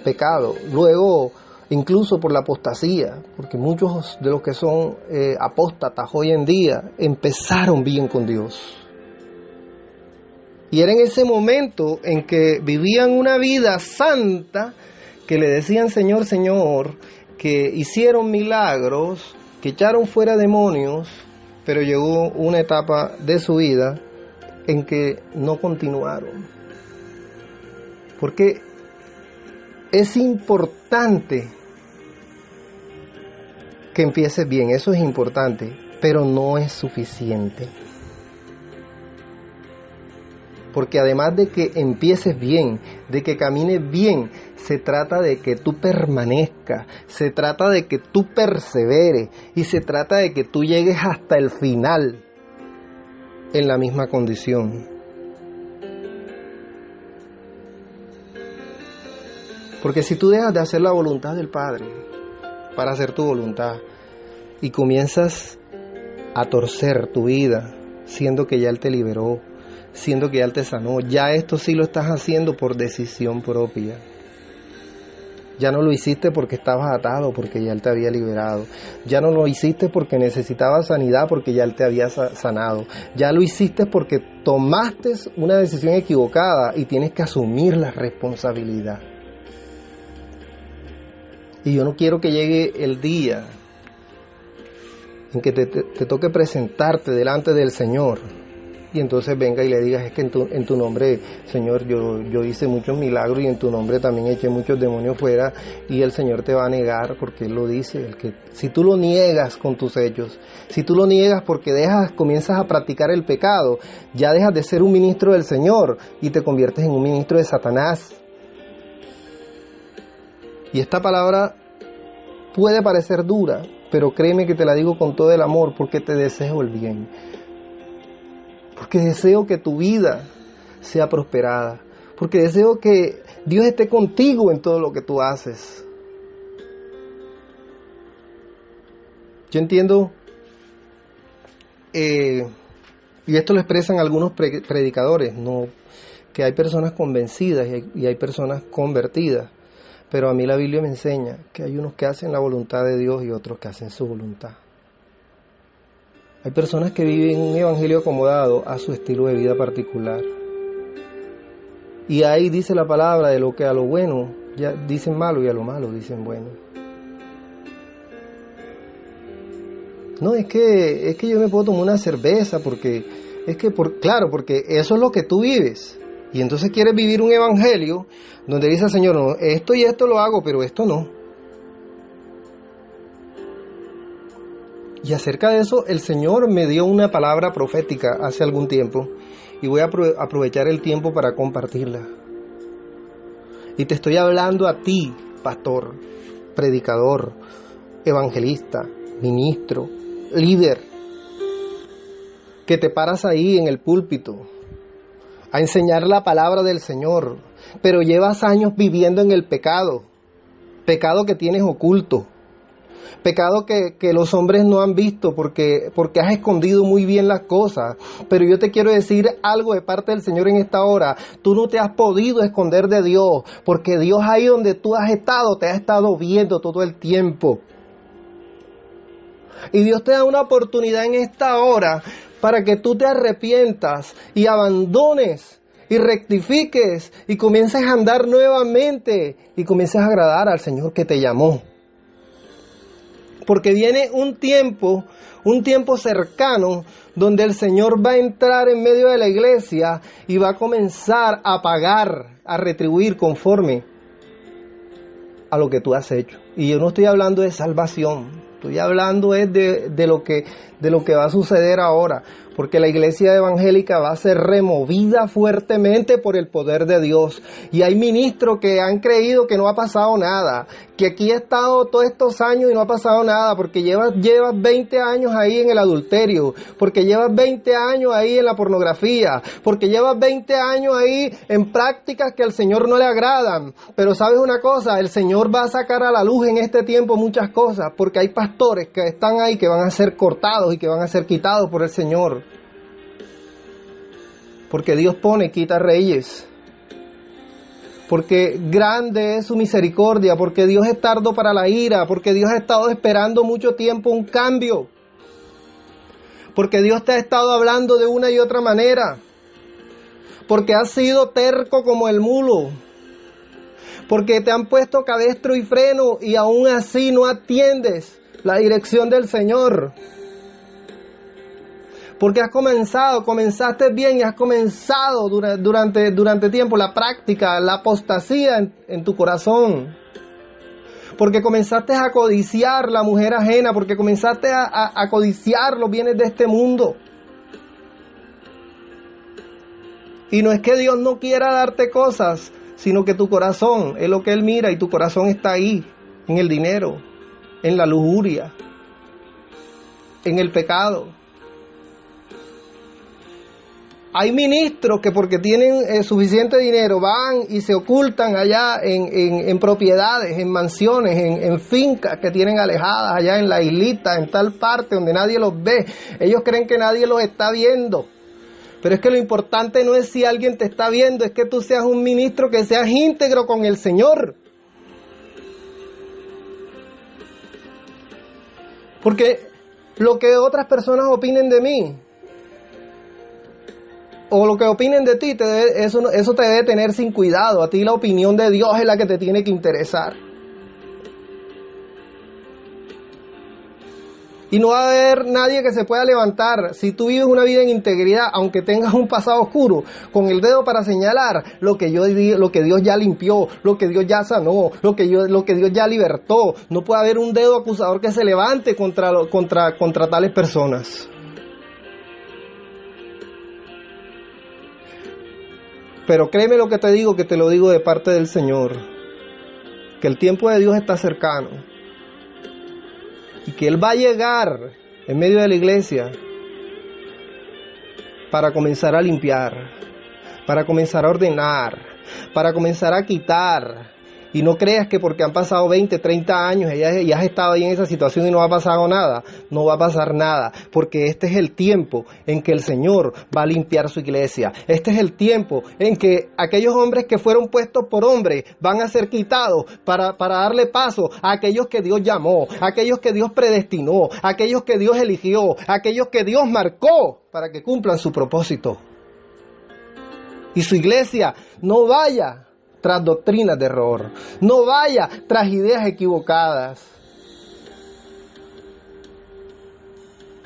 pecado, luego incluso por la apostasía, porque muchos de los que son apóstatas hoy en día empezaron bien con Dios. Y era en ese momento en que vivían una vida santa, que le decían: Señor, Señor, que hicieron milagros, que echaron fuera demonios, pero llegó una etapa de su vida en que no continuaron. Porque es importante que empieces bien, eso es importante, pero no es suficiente. Porque además de que empieces bien, de que camines bien, se trata de que tú permanezcas, se trata de que tú perseveres, y se trata de que tú llegues hasta el final en la misma condición. Porque si tú dejas de hacer la voluntad del Padre para hacer tu voluntad, y comienzas a torcer tu vida, siendo que ya Él te liberó, siendo que ya Él te sanó, ya esto sí lo estás haciendo por decisión propia. Ya no lo hiciste porque estabas atado, porque ya Él te había liberado. Ya no lo hiciste porque necesitabas sanidad, porque ya Él te había sanado. Ya lo hiciste porque tomaste una decisión equivocada y tienes que asumir la responsabilidad. Y yo no quiero que llegue el día en que te toque presentarte delante del Señor, y entonces venga y le digas: es que en tu nombre, Señor, yo hice muchos milagros, y en tu nombre también eché muchos demonios fuera. Y el Señor te va a negar, porque Él lo dice, si tú lo niegas con tus hechos, si tú lo niegas porque comienzas a practicar el pecado, ya dejas de ser un ministro del Señor y te conviertes en un ministro de Satanás. Y esta palabra puede parecer dura, pero créeme que te la digo con todo el amor, porque te deseo el bien. Porque deseo que tu vida sea prosperada. Porque deseo que Dios esté contigo en todo lo que tú haces. Yo entiendo y esto lo expresan algunos predicadores, no, que hay personas convencidas y hay personas convertidas, pero a mí la Biblia me enseña que hay unos que hacen la voluntad de Dios y otros que hacen su voluntad. Hay personas que viven un evangelio acomodado a su estilo de vida particular. Y ahí dice la palabra de lo que a lo bueno ya dicen malo y a lo malo dicen bueno. No, es que yo me puedo tomar una cerveza porque porque eso es lo que tú vives. Y entonces quieres vivir un evangelio donde dice el Señor, no, esto y esto lo hago, pero esto no. Y acerca de eso, el Señor me dio una palabra profética hace algún tiempo y voy a aprovechar el tiempo para compartirla. Y te estoy hablando a ti, pastor, predicador, evangelista, ministro, líder, que te paras ahí en el púlpito a enseñar la palabra del Señor, pero llevas años viviendo en el pecado que tienes oculto. Pecado que los hombres no han visto porque has escondido muy bien las cosas. Pero yo te quiero decir algo de parte del Señor en esta hora. Tú no te has podido esconder de Dios, porque Dios ahí donde tú has estado, te ha estado viendo todo el tiempo. Y Dios te da una oportunidad en esta hora para que tú te arrepientas y abandones y rectifiques y comiences a andar nuevamente y comiences a agradar al Señor que te llamó. Porque viene un tiempo cercano donde el Señor va a entrar en medio de la iglesia y va a comenzar a pagar, a retribuir conforme a lo que tú has hecho. Y yo no estoy hablando de salvación, estoy hablando de lo que va a suceder ahora. Porque la iglesia evangélica va a ser removida fuertemente por el poder de Dios. Y hay ministros que han creído que no ha pasado nada, que aquí he estado todos estos años y no ha pasado nada, porque llevas 20 años ahí en el adulterio, porque llevas 20 años ahí en la pornografía, porque llevas 20 años ahí en prácticas que al Señor no le agradan. Pero ¿sabes una cosa? El Señor va a sacar a la luz en este tiempo muchas cosas, porque hay pastores que están ahí que van a ser cortados y que van a ser quitados por el Señor. Porque Dios pone, quita reyes. Porque grande es su misericordia. Porque Dios es tardo para la ira. Porque Dios ha estado esperando mucho tiempo un cambio. Porque Dios te ha estado hablando de una y otra manera. Porque has sido terco como el mulo. Porque te han puesto cabestro y freno y aún así no atiendes la dirección del Señor. Porque comenzaste bien y has comenzado durante tiempo la práctica, la apostasía en tu corazón. Porque comenzaste a codiciar la mujer ajena, porque comenzaste a codiciar los bienes de este mundo. Y no es que Dios no quiera darte cosas, sino que tu corazón es lo que Él mira y tu corazón está ahí, en el dinero, en la lujuria, en el pecado. Hay ministros que porque tienen suficiente dinero van y se ocultan allá en propiedades, en mansiones, en fincas que tienen alejadas allá en la islita, en tal parte donde nadie los ve. Ellos creen que nadie los está viendo. Pero es que lo importante no es si alguien te está viendo, es que tú seas un ministro que seas íntegro con el Señor. Porque lo que otras personas opinen de mí, o lo que opinen de ti, eso te debe tener sin cuidado. A ti la opinión de Dios es la que te tiene que interesar. Y no va a haber nadie que se pueda levantar. Si tú vives una vida en integridad, aunque tengas un pasado oscuro, con el dedo para señalar lo que Dios ya limpió, lo que Dios ya sanó, lo que Dios ya libertó. No puede haber un dedo acusador que se levante contra tales personas. Pero créeme lo que te digo, que te lo digo de parte del Señor, que el tiempo de Dios está cercano y que Él va a llegar en medio de la iglesia para comenzar a limpiar, para comenzar a ordenar, para comenzar a quitar Y no creas que porque han pasado 20, 30 años y has estado ahí en esa situación y no ha pasado nada. No va a pasar nada, porque este es el tiempo en que el Señor va a limpiar su iglesia. Este es el tiempo en que aquellos hombres que fueron puestos por hombres van a ser quitados para darle paso a aquellos que Dios llamó, a aquellos que Dios predestinó, a aquellos que Dios eligió, a aquellos que Dios marcó para que cumplan su propósito. Y su iglesia no vaya tras doctrinas de error, no vaya tras ideas equivocadas.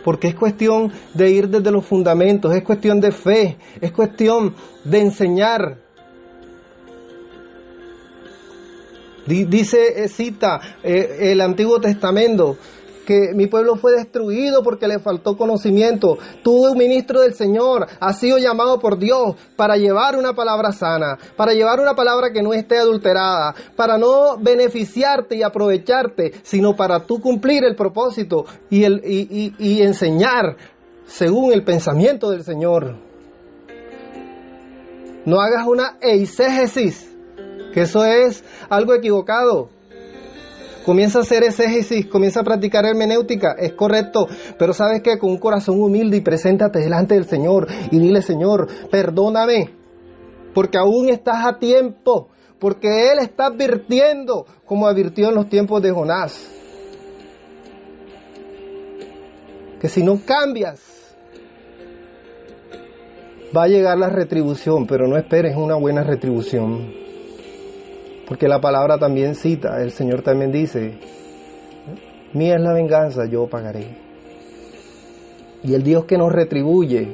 Porque es cuestión de ir desde los fundamentos, es cuestión de fe, es cuestión de enseñar. Cita el Antiguo Testamento, que mi pueblo fue destruido porque le faltó conocimiento. Tú, ministro del Señor, has sido llamado por Dios para llevar una palabra sana, para llevar una palabra que no esté adulterada, para no beneficiarte y aprovecharte, sino para tú cumplir el propósito y enseñar según el pensamiento del Señor. No hagas una eisegesis, que eso es algo equivocado. Comienza a hacer exégesis, comienza a practicar hermenéutica, es correcto, pero ¿sabes qué? Con un corazón humilde y preséntate delante del Señor y dile: Señor, perdóname, porque aún estás a tiempo, porque Él está advirtiendo como advirtió en los tiempos de Jonás, que si no cambias va a llegar la retribución, pero no esperes una buena retribución. Porque la palabra también cita, el Señor también dice: mía es la venganza, yo pagaré. Y el Dios que nos retribuye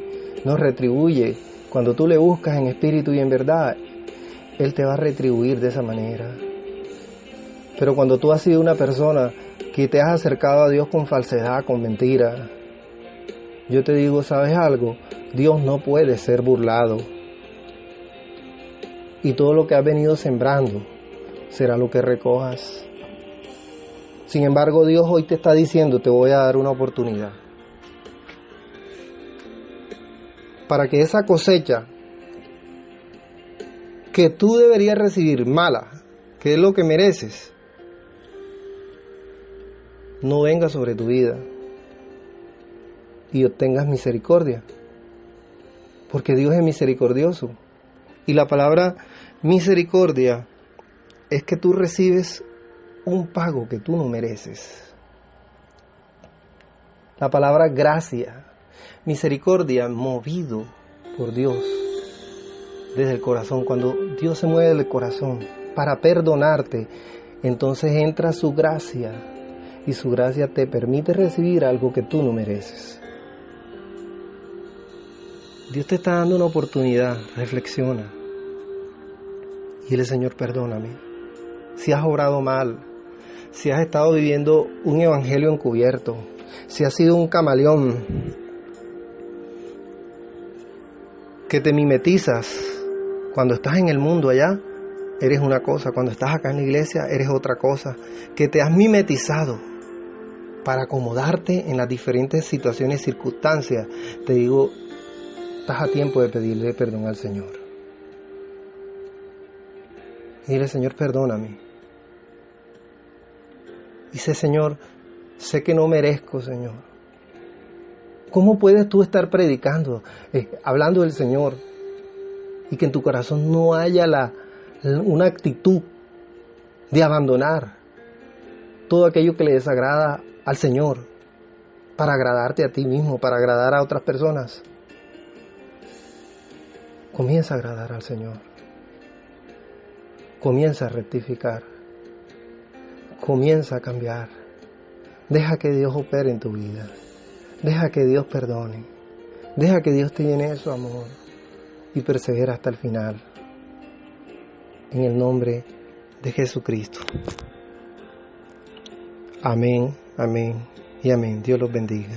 cuando tú le buscas en espíritu y en verdad. Él te va a retribuir de esa manera. Pero cuando tú has sido una persona que te has acercado a Dios con falsedad, con mentira, yo te digo, ¿sabes algo? Dios no puede ser burlado. Y todo lo que has venido sembrando será lo que recojas. Sin embargo, Dios hoy te está diciendo: te voy a dar una oportunidad para que esa cosecha que tú deberías recibir, mala, que es lo que mereces, no venga sobre tu vida y obtengas misericordia, porque Dios es misericordioso. Y la palabra misericordia es que tú recibes un pago que tú no mereces. La palabra gracia, misericordia, movido por Dios desde el corazón. Cuando Dios se mueve del corazón para perdonarte, entonces entra su gracia, y su gracia te permite recibir algo que tú no mereces. Dios te está dando una oportunidad, reflexiona y dile: Señor, perdóname. Si has obrado mal, si has estado viviendo un evangelio encubierto, si has sido un camaleón que te mimetizas, cuando estás en el mundo allá, eres una cosa, cuando estás acá en la iglesia, eres otra cosa, que te has mimetizado para acomodarte en las diferentes situaciones y circunstancias, te digo, estás a tiempo de pedirle perdón al Señor. Y dile: Señor, perdóname. Dice: Señor, sé que no merezco, Señor. ¿Cómo puedes tú estar predicando, hablando del Señor, y que en tu corazón no haya una actitud de abandonar todo aquello que le desagrada al Señor para agradarte a ti mismo, para agradar a otras personas? Comienza a agradar al Señor. Comienza a rectificar. Comienza a cambiar. Deja que Dios opere en tu vida. Deja que Dios perdone. Deja que Dios te llene de su amor y persevera hasta el final. En el nombre de Jesucristo. Amén, amén y amén. Dios los bendiga.